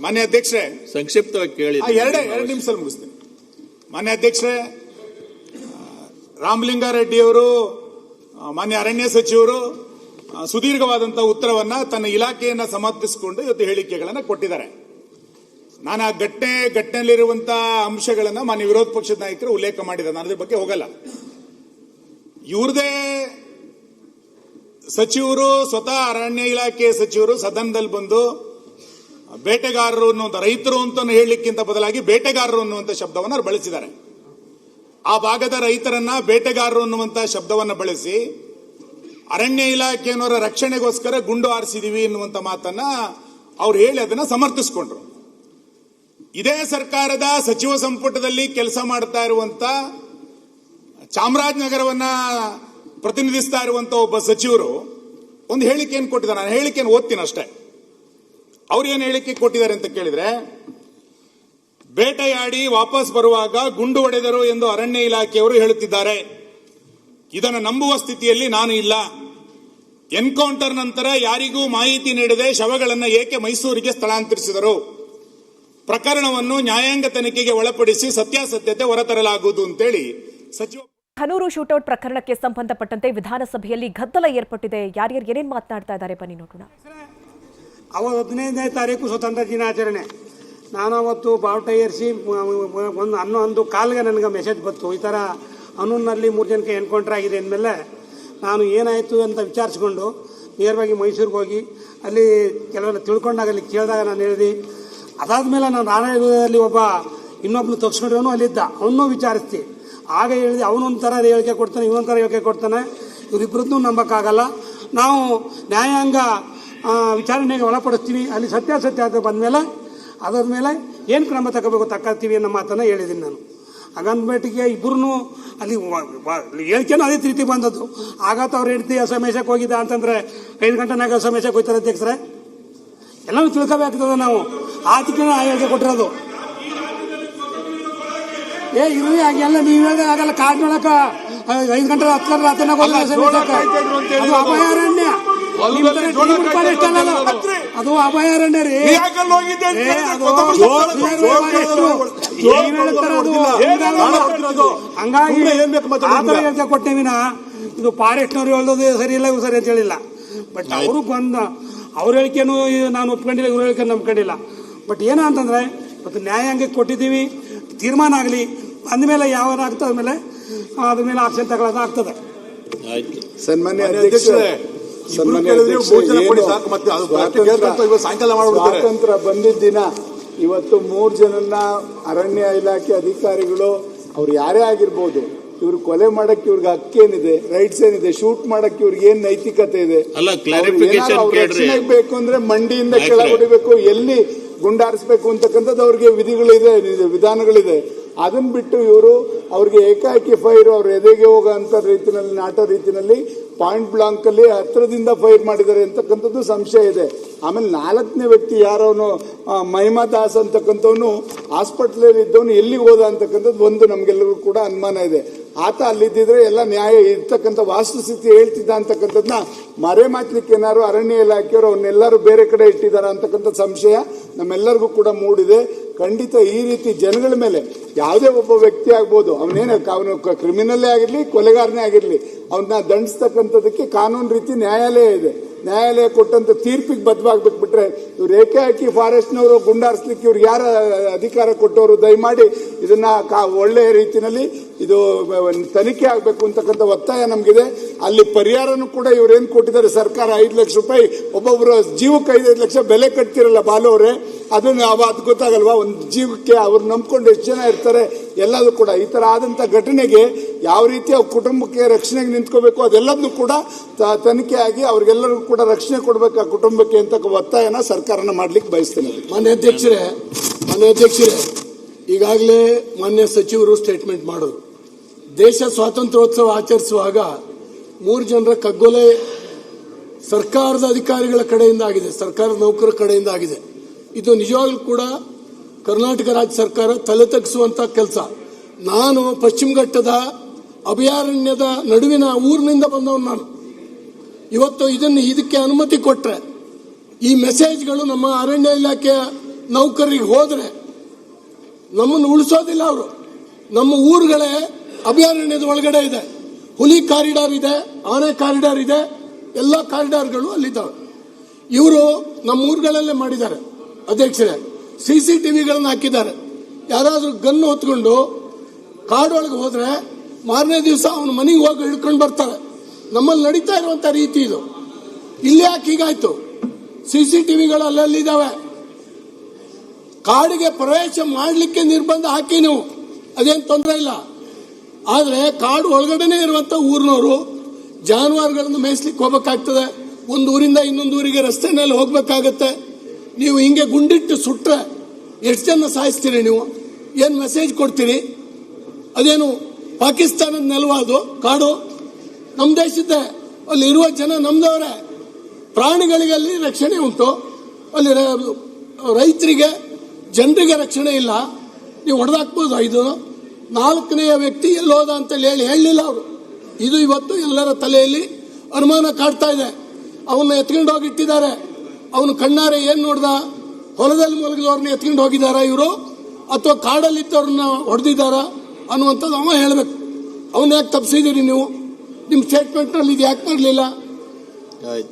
ಮಾನ್ಯ ಅಧ್ಯಕ್ಷರೇ, ಸಂಕ್ಷಿಪ್ತವಾಗಿ ಕೇಳಿ. 2 ನಿಮಿಷದಲ್ಲಿ ಮುಗಿಸ್ತೀನಿ. ಮಾನ್ಯ ಅಧ್ಯಕ್ಷರೇ, ರಾಮಲಿಂಗಾರೆಡ್ಡಿ ಅವರು ಮಾನ್ಯ ಅರಣ್ಯ ಸಚಿವರು ಸುದೀರ್ಘವಾದಂತಹ ಉತ್ತರವನ್ನ ತನ್ನ ಇಲಾಖೆಯನ್ನ ಸಮರ್ಥಿಸಿಕೊಂಡು ಇವತ್ತು ಹೇಳಿಕೆಗಳನ್ನ ಕೊಟ್ಟಿದ್ದಾರೆ. ನಾನು ಆ ಘಟನೆಯಲ್ಲಿರುವಂತಹ ಅಂಶಗಳನ್ನ ಮಾನ್ಯ ವಿರೋಧ ಪಕ್ಷದ ನಾಯಕರು ಉಲ್ಲೇಖ ಮಾಡಿದ್ದಾರೆ. ನಾನು ಅದ್ರ ಬಗ್ಗೆ ಹೋಗಲ್ಲ. ಇವ್ರದೇ ಸಚಿವರು, ಸ್ವತಃ ಅರಣ್ಯ ಇಲಾಖೆ ಸಚಿವರು ಸದನದಲ್ಲಿ ಬಂದು ಬೇಟೆಗಾರರು ಅನ್ನುವಂಥ, ರೈತರು ಅಂತ ಹೇಳಲಿಕ್ಕಿಂತ ಬದಲಾಗಿ ಬೇಟೆಗಾರರು ಅನ್ನುವಂಥ ಶಬ್ದವನ್ನು ಬಳಸಿದ್ದಾರೆ. ಆ ಭಾಗದ ರೈತರನ್ನ ಬೇಟೆಗಾರರು ಅನ್ನುವಂಥ ಶಬ್ದವನ್ನು ಬಳಸಿ ಅರಣ್ಯ ಇಲಾಖೆಯವರ ರಕ್ಷಣೆಗೋಸ್ಕರ ಗುಂಡು ಹಾರಿಸಿದೀವಿ ಎನ್ನುವಂತ ಮಾತನ್ನ ಅವ್ರು ಹೇಳಿ ಅದನ್ನ ಸಮರ್ಥಿಸಿಕೊಂಡ್ರು. ಇದೇ ಸರ್ಕಾರದ ಸಚಿವ ಸಂಪುಟದಲ್ಲಿ ಕೆಲಸ ಮಾಡ್ತಾ ಇರುವಂತ, ಚಾಮರಾಜನಗರವನ್ನ ಪ್ರತಿನಿಧಿಸ್ತಾ ಇರುವಂತ ಒಬ್ಬ ಸಚಿವರು ಒಂದು ಹೇಳಿಕೆಯನ್ನು ಕೊಟ್ಟಿದ್ದಾರೆ. ನಾನು ಹೇಳಿಕೆಯನ್ನು ಓದ್ತೀನಿ ಅಷ್ಟೇ. ಅವ್ರು ಏನು ಹೇಳಿಕೆ ಕೊಟ್ಟಿದ್ದಾರೆ ಅಂತ ಕೇಳಿದ್ರೆ, ಬೇಟೆಯಾಡಿ ವಾಪಸ್ ಬರುವಾಗ ಗುಂಡು ಹೊಡೆದರು ಎಂದು ಅರಣ್ಯ ಇಲಾಖೆಯವರು ಹೇಳುತ್ತಿದ್ದಾರೆ. ಇದನ್ನು ನಂಬುವ ಸ್ಥಿತಿಯಲ್ಲಿ ನಾನು ಇಲ್ಲ. ಎನ್ಕೌಂಟರ್ ನಂತರ ಯಾರಿಗೂ ಮಾಹಿತಿ ನೀಡದೆ ಶವಗಳನ್ನು ಏಕೆ ಮೈಸೂರಿಗೆ ಸ್ಥಳಾಂತರಿಸಿದರು? ಪ್ರಕರಣವನ್ನು ನ್ಯಾಯಾಂಗ ತನಿಖೆಗೆ ಒಳಪಡಿಸಿ ಸತ್ಯಾಸತ್ಯತೆ ಹೊರತರಲಾಗುವುದು ಅಂತೇಳಿ ಸಚಿವ. ಹನೂರು ಶೂಟೌಟ್ ಪ್ರಕರಣಕ್ಕೆ ಸಂಬಂಧಪಟ್ಟಂತೆ ವಿಧಾನಸಭೆಯಲ್ಲಿ ಗದ್ದಲ ಏರ್ಪಟ್ಟಿದೆ. ಯಾರ್ಯಾರು ಏನೇನು ಮಾತನಾಡ್ತಾ ಇದ್ದಾರೆ ಬನ್ನಿ ನೋಡೋಣ. ಅವತ್ತು 15ನೇ ತಾರೀಕು ಸ್ವತಂತ್ರ ದಿನಾಚರಣೆ. ನಾನು ಅವತ್ತು ಬಾವುಟ ಏರಿಸಿ ಒಂದು 11:15ಗೆ ನನಗೆ ಮೆಸೇಜ್ ಬಂತು, ಈ ಥರ ಹನೂರಿನಲ್ಲಿ 3 ಜನಕ್ಕೆ ಎನ್ಕೌಂಟರ್ ಆಗಿದೆ ಅಂದಮೇಲೆ ನಾನು ಏನಾಯಿತು ಅಂತ ವಿಚಾರಿಸ್ಕೊಂಡು ನೇರವಾಗಿ ಮೈಸೂರಿಗೆ ಹೋಗಿ ಅಲ್ಲಿ ಕೆಲವೆಲ್ಲ ತಿಳ್ಕೊಂಡಾಗ ಅಲ್ಲಿ ಕೇಳಿದಾಗ ನಾನು ಹೇಳಿದೆ. ಅದಾದಮೇಲೆ ನಾನು ರಾಣೆಯಲ್ಲಿ ಒಬ್ಬ ಇನ್ನೊಬ್ಬನು ತಗ್ಸ್ಕೊಂಡ್ರವನು ಅಲ್ಲಿದ್ದ, ಅವನ್ನೂ ವಿಚಾರಿಸ್ತಿ. ಆಗ ಹೇಳಿದೆ, ಅವನೊಂಥರ ಹೇಳಿಕೆ ಕೊಡ್ತಾನೆ, ಇವನೊಂಥರ ಹೇಳಿಕೆ ಕೊಡ್ತಾನೆ, ಇವರಿಬ್ಬರದ್ದು ನಂಬಕ್ಕಾಗಲ್ಲ. ನಾವು ನ್ಯಾಯಾಂಗ ವಿಚಾರಣೆಗೆ ಒಳಪಡಿಸ್ತೀವಿ, ಅಲ್ಲಿ ಸತ್ಯಾಸತ್ಯತೆ ಬಂದಮೇಲೆ ಅದಾದ ಮೇಲೆ ಏನು ಕ್ರಮ ತಗೋಬೇಕು ತಗೊಳ್ತೀವಿ ಅನ್ನೋ ಮಾತನ್ನು ಹೇಳಿದ್ದೀನಿ ನಾನು. ಹಾಗಂದ್ಬಿಟ್ಟಿಗೆ ಇಬ್ಬರೂ ಅಲ್ಲಿ ಹೇಳಿಕೆನೂ ಅದೇ ರೀತಿ ಬಂದದ್ದು. ಆಗತ್ತ ಅವ್ರು ಹೇಳ್ತಿ ಅಸಮೇಶಕ್ಕೆ ಹೋಗಿದ್ದ ಅಂತಂದರೆ 5 ಗಂಟೆನಾಗ ಅಸಮೇಶಕ್ಕೆ ಹೋಗ್ತಾರೆ ಅಧ್ಯಕ್ಷರೇ. ಎಲ್ಲನೂ ತಿಳ್ಕೋಬೇಕಾಗ್ತದೆ ನಾವು. ಆತಕ್ಕೆ ಆ ಹೇಳಿಕೆ ಕೊಟ್ಟಿರೋದು. ಇರುವೆ ಹಾಗೆಲ್ಲ ನೀವು ಹೇಳಿದ್ರೆ ಆಗಲ್ಲ. ಕಾಡ್ನೊಳಕ 5 ಗಂಟೆ 10 ಗಂಟೆ ರಾತ್ರಿನಾಗ ಅದು ಅಭಯಾರಣ್ಯ. ಅದು ಅಭಯಾರಣ್ಯ ರೀ. ಹಂಗಾಗಿ ಹೇಳಿಕೆ ಕೊಟ್ಟೇವಿನ ಇದು ಫಾರೆಸ್ಟ್ನವ್ರು ಹೇಳೋದು ಸರಿ ಇಲ್ಲ, ಇವು ಸರಿ ಅಂತ ಹೇಳಿಲ್ಲ. ಬಟ್ ಅವರು ಅವ್ರ ಹೇಳಿಕೆನೂ ನಾನು ಒಪ್ಕೊಂಡಿಲ್ಲ, ಇವ್ರ ಹೇಳಿಕೆ ನಂಬ್ಕೊಂಡಿಲ್ಲ. ಬಟ್ ಏನ ಅಂತಂದ್ರೆ ಇವತ್ತು ನ್ಯಾಯಾಂಗಕ್ಕೆ ಕೊಟ್ಟಿದ್ದೀವಿ, ತೀರ್ಮಾನ ಆಗಲಿ, ಅಂದಮೇಲೆ ಯಾವಾಗ ಆಗ್ತದ ಮೇಲೆ ಅದ್ರ ಮೇಲೆ ಆಕ್ಷನ್ ತಗೊಳ್ಳೋದಾಗ್ತದೆ. ಸನ್ಮಾನ್ಯ ಅಧ್ಯಕ್ಷರೇ, ಸ್ವಾತಂತ್ರ್ಯ ಬಂದಿದ್ದ ದಿನ ಇವತ್ತು 3 ಜನನ್ನ ಅರಣ್ಯ ಇಲಾಖೆ ಅಧಿಕಾರಿಗಳು ಅವ್ರು ಯಾರೇ ಆಗಿರ್ಬೋದು, ಇವ್ರು ಕೊಲೆ ಮಾಡಕ್ಕೆ ಇವ್ರಿಗೆ ಹಕ್ಕೇನಿದೆ, ರೈಟ್ಸ್ ಏನಿದೆ, ಶೂಟ್ ಮಾಡಕ್ಕೆ ಇವ್ರಿಗೆ ಏನ್ ನೈತಿಕತೆ ಇದೆ? ರಕ್ಷಣೆ ಬೇಕು ಅಂದ್ರೆ ಮಂಡಿಯಿಂದ ಕೆಳಗೊಡಿಬೇಕು, ಎಲ್ಲಿ ಗುಂಡಾರಿಸಬೇಕು ಅಂತಕ್ಕಂಥದ್ದು ಅವ್ರಿಗೆ ವಿಧಿಗಳಿದೆ, ವಿಧಾನಗಳಿದೆ. ಅದನ್ನ ಬಿಟ್ಟು ಇವರು ಅವ್ರಿಗೆ ಏಕಾಏಕಿ ಫೈರ್ ಅವ್ರ ಎದೆಗೆ ಹೋಗೋ ಅಂತ ರೀತಿಯಲ್ಲಿ ನಾಟ ರೀತಿಯಲ್ಲಿ ಪಾಯಿಂಟ್ ಬ್ಲಾಂಕ್ ಅಲ್ಲಿ ಹತ್ರದಿಂದ ಫೈರ್ ಮಾಡಿದ್ದಾರೆ ಅಂತಕ್ಕಂಥದ್ದು ಸಂಶಯ ಇದೆ. ಆಮೇಲೆ 4ನೇ ವ್ಯಕ್ತಿ ಯಾರವನು ಮಹಿಮಾ ದಾಸ್ ಅಂತಕ್ಕಂಥವನು ಹಾಸ್ಪಿಟಲ್ ಇದ್ದವನು ಎಲ್ಲಿಗೆ ಹೋದ ಅಂತಕ್ಕಂಥದ್ದು ಒಂದು ನಮ್ಗೆಲ್ಲರಿಗೂ ಕೂಡ ಅನುಮಾನ ಇದೆ. ಆತ ಅಲ್ಲಿದ್ದಿದ್ರೆ ಎಲ್ಲ ನ್ಯಾಯ ಇರ್ತಕ್ಕಂಥ ವಾಸ್ತುಸ್ಥಿತಿ ಹೇಳ್ತಿದ್ದ ಅಂತಕ್ಕಂಥದ್ದನ್ನ ಮರೆಮಾಚಲಿಕ್ಕೆ ಏನಾದ್ರು ಅರಣ್ಯ ಇಲಾಖೆಯವರು ಅವನ್ನೆಲ್ಲರೂ ಬೇರೆ ಕಡೆ ಇಟ್ಟಿದ್ದಾರ ಅಂತಕ್ಕಂಥ ಸಂಶಯ ನಮ್ಮೆಲ್ಲರಿಗೂ ಕೂಡ ಮೂಡಿದೆ. ಖಂಡಿತ ಈ ರೀತಿ ಜನಗಳ ಮೇಲೆ ಯಾವುದೇ ಒಬ್ಬ ವ್ಯಕ್ತಿ ಆಗ್ಬೋದು, ಅವನು ಕ್ರಿಮಿನಲ್ಲೇ ಆಗಿರ್ಲಿ, ಕೊಲೆಗಾರನೇ ಆಗಿರ್ಲಿ, ಅವನ್ನ ದಂಡಿಸ್ತಕ್ಕಂಥದಕ್ಕೆ ಕಾನೂನು ರೀತಿ ನ್ಯಾಯಾಲಯ ಇದೆ. ನ್ಯಾಯಾಲಯ ಕೊಟ್ಟಂತ ತೀರ್ಪಿಗೆ ಬದ್ಧವಾಗ್ಬೇಕು. ಬಿಟ್ರೆ ಇವ್ರು ಏಕಾಏಕಿ ಫಾರೆಸ್ಟ್ನವರು ಗುಂಡಾರಿಸ್ಲಿಕ್ಕೆ ಇವ್ರಿಗೆ ಯಾರ ಅಧಿಕಾರ ಕೊಟ್ಟವರು ದಯಮಾಡಿ ಇದನ್ನ ಒಳ್ಳೆಯ ರೀತಿಯಲ್ಲಿ ಇದು ತನಿಖೆ ಆಗಬೇಕು ಅಂತಕ್ಕಂಥ ಒತ್ತಾಯ ನಮಗಿದೆ. ಅಲ್ಲಿ ಪರಿಹಾರನೂ ಕೂಡ ಇವ್ರೇನು ಕೊಟ್ಟಿದ್ದಾರೆ ಸರ್ಕಾರ 5 ಲಕ್ಷ ರೂಪಾಯಿ ಒಬ್ಬೊಬ್ಬರು ಜೀವಕ್ಕೆ 5 ಲಕ್ಷ ಬೆಲೆ ಕಟ್ತಿರಲ್ಲ ಬಾಲವರೇ, ಅದನ್ನು ಅದು ಗೊತ್ತಾಗಲ್ವಾ? ಒಂದು ಜೀವಕ್ಕೆ ಅವ್ರು ನಂಬ್ಕೊಂಡು ಎಷ್ಟು ಜನ ಇರ್ತಾರೆ ಎಲ್ಲದೂ ಕೂಡ. ಈ ತರ ಆದಂತ ಘಟನೆಗೆ ಯಾವ ರೀತಿ ಅವ್ರ ಕುಟುಂಬಕ್ಕೆ ರಕ್ಷಣೆಗೆ ನಿಂತ್ಕೋಬೇಕು ಅದೆಲ್ಲದನ್ನು ಕೂಡ ತನಿಖೆ ಆಗಿ ಅವ್ರಿಗೆಲ್ಲರಿಗೂ ಕೂಡ ರಕ್ಷಣೆ ಕೊಡಬೇಕು ಆ ಕುಟುಂಬಕ್ಕೆ ಅಂತ ಒತ್ತಾಯನ ಸರ್ಕಾರನ ಮಾಡ್ಲಿಕ್ಕೆ ಬಯಸ್ತೇನೆ. ಮಾನ್ಯ ಅಧ್ಯಕ್ಷರೇ, ಈಗಾಗಲೇ ಮಾನ್ಯ ಸಚಿವರು ಸ್ಟೇಟ್ಮೆಂಟ್ ಮಾಡೋದು, ದೇಶ ಸ್ವಾತಂತ್ರ್ಯೋತ್ಸವ ಆಚರಿಸುವಾಗ 3 ಜನರ ಕಗ್ಗೊಲೆ ಸರ್ಕಾರದ ಅಧಿಕಾರಿಗಳ ಕಡೆಯಿಂದ ಆಗಿದೆ, ಸರ್ಕಾರದ ನೌಕರರ ಕಡೆಯಿಂದ ಆಗಿದೆ. ಇದು ನಿಜವಾಗ್ಲೂ ಕೂಡ ಕರ್ನಾಟಕ ರಾಜ್ಯ ಸರ್ಕಾರ ತಲೆ ತಗ್ಗಿಸುವಂತ ಕೆಲಸ. ನಾನು ಪಶ್ಚಿಮ ಘಟ್ಟದ ಅಭಯಾರಣ್ಯದ ನಡುವಿನ ಊರಿನಿಂದ ಬಂದವನು. ನಾನು ಇವತ್ತು ಇದಕ್ಕೆ ಅನುಮತಿ ಕೊಟ್ಟರೆ ಈ ಮೆಸೇಜ್ಗಳು ನಮ್ಮ ಅರಣ್ಯ ಇಲಾಖೆಯ ನೌಕರರಿಗೆ ಹೋದರೆ ನಮ್ಮನ್ನು ಉಳಿಸೋದಿಲ್ಲ ಅವರು. ನಮ್ಮ ಊರುಗಳೇ ಅಭಯಾರಣ್ಯದ ಒಳಗಡೆ ಇದೆ, ಹುಲಿ ಕಾರಿಡಾರ್ ಇದೆ, ಆನೆ ಕಾರಿಡಾರ್ ಇದೆ, ಎಲ್ಲ ಕಾರಿಡಾರ್ಗಳು ಅಲ್ಲಿದ್ದಾವೆ. ಇವರು ನಮ್ಮ ಊರುಗಳಲ್ಲೇ ಮಾಡಿದ್ದಾರೆ ಅಧ್ಯಕ್ಷರೇ. CCTVಗಳನ್ನು ಹಾಕಿದ್ದಾರೆ. ಯಾರಾದ್ರೂ ಗನ್ ಹೊತ್ಕೊಂಡು ಕಾಡೊಳಗೆ ಹೋದ್ರೆ ಮಾರನೇ ದಿವಸ ಅವನ ಮನೆಗೆ ಹೋಗಿ ಹಿಡ್ಕೊಂಡು ಬರ್ತಾರೆ. ನಮ್ಮಲ್ಲಿ ನಡೀತಾ ಇರುವಂತ ರೀತಿ ಇದು. ಇಲ್ಲಿ ಯಾಕೆ ಹೀಗಾಯ್ತು? CCTVಗಳು ಅಲ್ಲಲ್ಲಿದ್ದಾವೆ. ಕಾಡಿಗೆ ಪ್ರವೇಶ ಮಾಡಲಿಕ್ಕೆ ನಿರ್ಬಂಧ ಹಾಕಿ ನೀವು, ಅದೇನು ತೊಂದರೆ ಇಲ್ಲ. ಆದರೆ ಕಾಡು ಒಳಗಡೆನೆ ಇರುವಂತ ಊರಿನವರು ಜಾನುವಾರುಗಳನ್ನು ಮೇಯಿಸ್ಲಿಕ್ಕೆ ಹೋಗ್ಬೇಕಾಗ್ತದೆ. ಒಂದು ಊರಿಂದ ಇನ್ನೊಂದು ಊರಿಗೆ ರಸ್ತೆನಲ್ಲಿ ಹೋಗ್ಬೇಕಾಗತ್ತೆ. ನೀವು ಹಿಂಗೆ ಗುಂಡಿಟ್ಟು ಸುಟ್ರೆ ಎಷ್ಟು ಜನ ಸಾಯಿಸ್ತೀರಿ? ನೀವು ಏನು ಮೆಸೇಜ್ ಕೊಡ್ತೀರಿ? ಅದೇನು ಪಾಕಿಸ್ತಾನದ ನೆಲವಾದು ಕಾಡು? ನಮ್ಮ ದೇಶದ್ದೇ, ಅಲ್ಲಿ ಇರುವ ಜನ ನಮ್ದವ್ರೆ. ಪ್ರಾಣಿಗಳಿಗೆ ಅಲ್ಲಿ ರಕ್ಷಣೆ ಉಂಟು, ಅಲ್ಲಿ ರೈತರಿಗೆ ಜನರಿಗೆ ರಕ್ಷಣೆ ಇಲ್ಲ. ನೀವು ಹೊಡೆದಾಕ್ಬೋದು. ಇದು 4ನೇ ವ್ಯಕ್ತಿ ಎಲ್ಲೋದ ಅಂತ ಹೇಳಲಿಲ್ಲ ಅವರು. ಇದು ಇವತ್ತು ಎಲ್ಲರ ತಲೆಯಲ್ಲಿ ಅನುಮಾನ ಕಾಡ್ತಾ ಇದೆ. ಅವನ್ನ ಎತ್ಕೊಂಡು ಹೋಗಿಟ್ಟಿದ್ದಾರೆ. ಅವನು ಕಣ್ಣಾರೆ ಏನ್ ನೋಡ್ದ? ಹೊಲದಲ್ಲಿ ಮಲಗಿದವ್ರನ್ನ ಎತ್ಕೊಂಡು ಹೋಗಿದಾರ ಇವರು, ಅಥವಾ ಕಾಡಲ್ಲಿದ್ದವ್ರನ್ನ ಹೊಡೆದಿದ್ದಾರ ಅನ್ನುವಂಥದ್ದು ಅವ ಹೇಳಬೇಕು. ಅವನ್ನ ಯಾಕೆ ತಪ್ಪಿಸಿದಿರಿ ನೀವು? ನಿಮ್ಮ ಸ್ಟೇಟ್ಮೆಂಟ್ ನಲ್ಲಿ ಇದು ಯಾಕೆ ಮಾಡಲಿಲ್ಲ?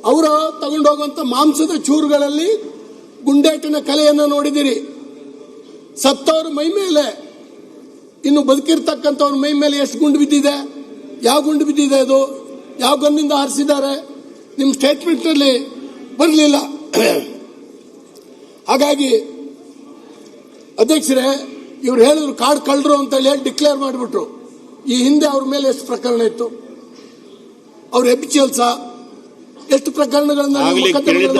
ಅವರು ತಗೊಂಡೋಗುವಂತ ಮಾಂಸದ ಚೂರುಗಳಲ್ಲಿ ಗುಂಡೇಟಿನ ಕಲೆಯನ್ನು ನೋಡಿದಿರಿ. ಸತ್ತವ್ರ ಮೈ ಮೇಲೆ, ಇನ್ನು ಬದುಕಿರ್ತಕ್ಕಂಥವ್ರ ಮೈ ಮೇಲೆ ಎಷ್ಟು ಗುಂಡು ಬಿದ್ದಿದೆ? ಯಾವ ಗುಂಡು ಬಿದ್ದಿದೆ? ಅದು ಯಾವ ಗನ್ನಿಂದ ಹಾರಿಸಿದ್ದಾರೆ? ನಿಮ್ಮ ಸ್ಟೇಟ್ಮೆಂಟ್ ನಲ್ಲಿ ಬರಲಿಲ್ಲ. ಹಾಗಾಗಿ ಅಧ್ಯಕ್ಷರೇ, ಇವ್ರು ಹೇಳಿದ್ರು ಕಾಡು ಕಳ್ಳರು ಅಂತ ಹೇಳಿ ಡಿಕ್ಲೇರ್ ಮಾಡಿಬಿಟ್ರು. ಈ ಹಿಂದೆ ಅವ್ರ ಮೇಲೆ ಎಷ್ಟು ಪ್ರಕರಣ ಇತ್ತು? ಅವ್ರ ಎಬಿಚಿಯಲ್ಸ ಎಷ್ಟು ಪ್ರಕರಣಗಳನ್ನ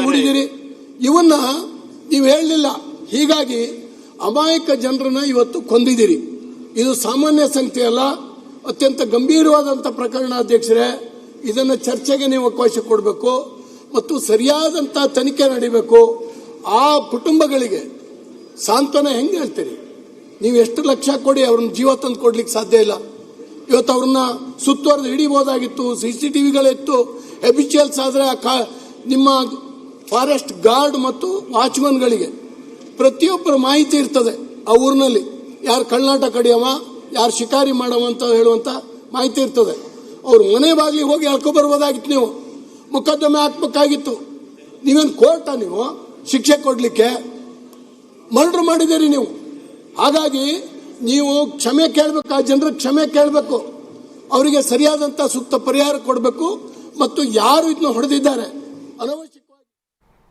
ನೋಡಿದಿರಿ? ಇವನ್ನ ನೀವು ಹೇಳಲಿಲ್ಲ. ಹೀಗಾಗಿ ಅಮಾಯಕ ಜನರನ್ನ ಇವತ್ತು ಕೊಂದಿದ್ದೀರಿ. ಇದು ಸಾಮಾನ್ಯ ಸಂಖ್ಯೆ ಅಲ್ಲ, ಅತ್ಯಂತ ಗಂಭೀರವಾದಂಥ ಪ್ರಕರಣ. ಅಧ್ಯಕ್ಷರೇ, ಇದನ್ನು ಚರ್ಚೆಗೆ ನೀವು ಅವಕಾಶ ಕೊಡಬೇಕು ಮತ್ತು ಸರಿಯಾದಂಥ ತನಿಖೆ ನಡೀಬೇಕು. ಆ ಕುಟುಂಬಗಳಿಗೆ ಸಾಂತ್ವನ ಹೆಂಗೆ ಹೇಳ್ತೀರಿ? ನೀವು ಎಷ್ಟು ಲಕ್ಷ ಕೊಡಿ ಅವ್ರನ್ನ ಜೀವ ತಂದು ಕೊಡ್ಲಿಕ್ಕೆ ಸಾಧ್ಯ ಇಲ್ಲ. ಇವತ್ತು ಅವ್ರನ್ನ ಸುತ್ತುವರೆದು ಹಿಡಿಬಹುದಾಗಿತ್ತು. CCTVಗಳಿತ್ತು. ಎಬಿಚಿಯಲ್ಸ್ ಆದರೆ ನಿಮ್ಮ ಫಾರೆಸ್ಟ್ ಗಾರ್ಡ್ ಮತ್ತು ವಾಚ್ಮನ್ಗಳಿಗೆ ಪ್ರತಿಯೊಬ್ಬರ ಮಾಹಿತಿ ಇರ್ತದೆ. ಆ ಊರಿನಲ್ಲಿ ಯಾರು ಕಳ್ಳಾಟ ಕಡಿಯವ, ಯಾರು ಶಿಕಾರಿ ಮಾಡವ ಅಂತ ಹೇಳುವಂತ ಮಾಹಿತಿ ಇರ್ತದೆ. ಅವ್ರ ಮನೆ ಬಾಗಿಲಿಗೆ ಹೋಗಿ ಹೇಳ್ಕೊಬರ್ಬೋದಾಗಿತ್ತು. ನೀವು ಮೊಕದ್ದಮೆ ಹಾಕ್ಬೇಕಾಗಿತ್ತು. ನೀವೇನು ಕೋರ್ಟ? ನೀವು ಶಿಕ್ಷೆ ಕೊಡ್ಲಿಕ್ಕೆ ಮರ್ಡರ್ ಮಾಡಿದ್ದೀರಿ ನೀವು. ಹಾಗಾಗಿ ನೀವು ಕ್ಷಮೆ ಕೇಳಬೇಕು. ಆ ಜನರಿಗೆ ಕ್ಷಮೆ ಕೇಳಬೇಕು. ಅವರಿಗೆ ಸರಿಯಾದಂತ ಸೂಕ್ತ ಪರಿಹಾರ ಕೊಡಬೇಕು. ಮತ್ತು ಯಾರು ಇದನ್ನ ಹೊಡೆದಿದ್ದಾರೆ ಅನವಶ್ಯ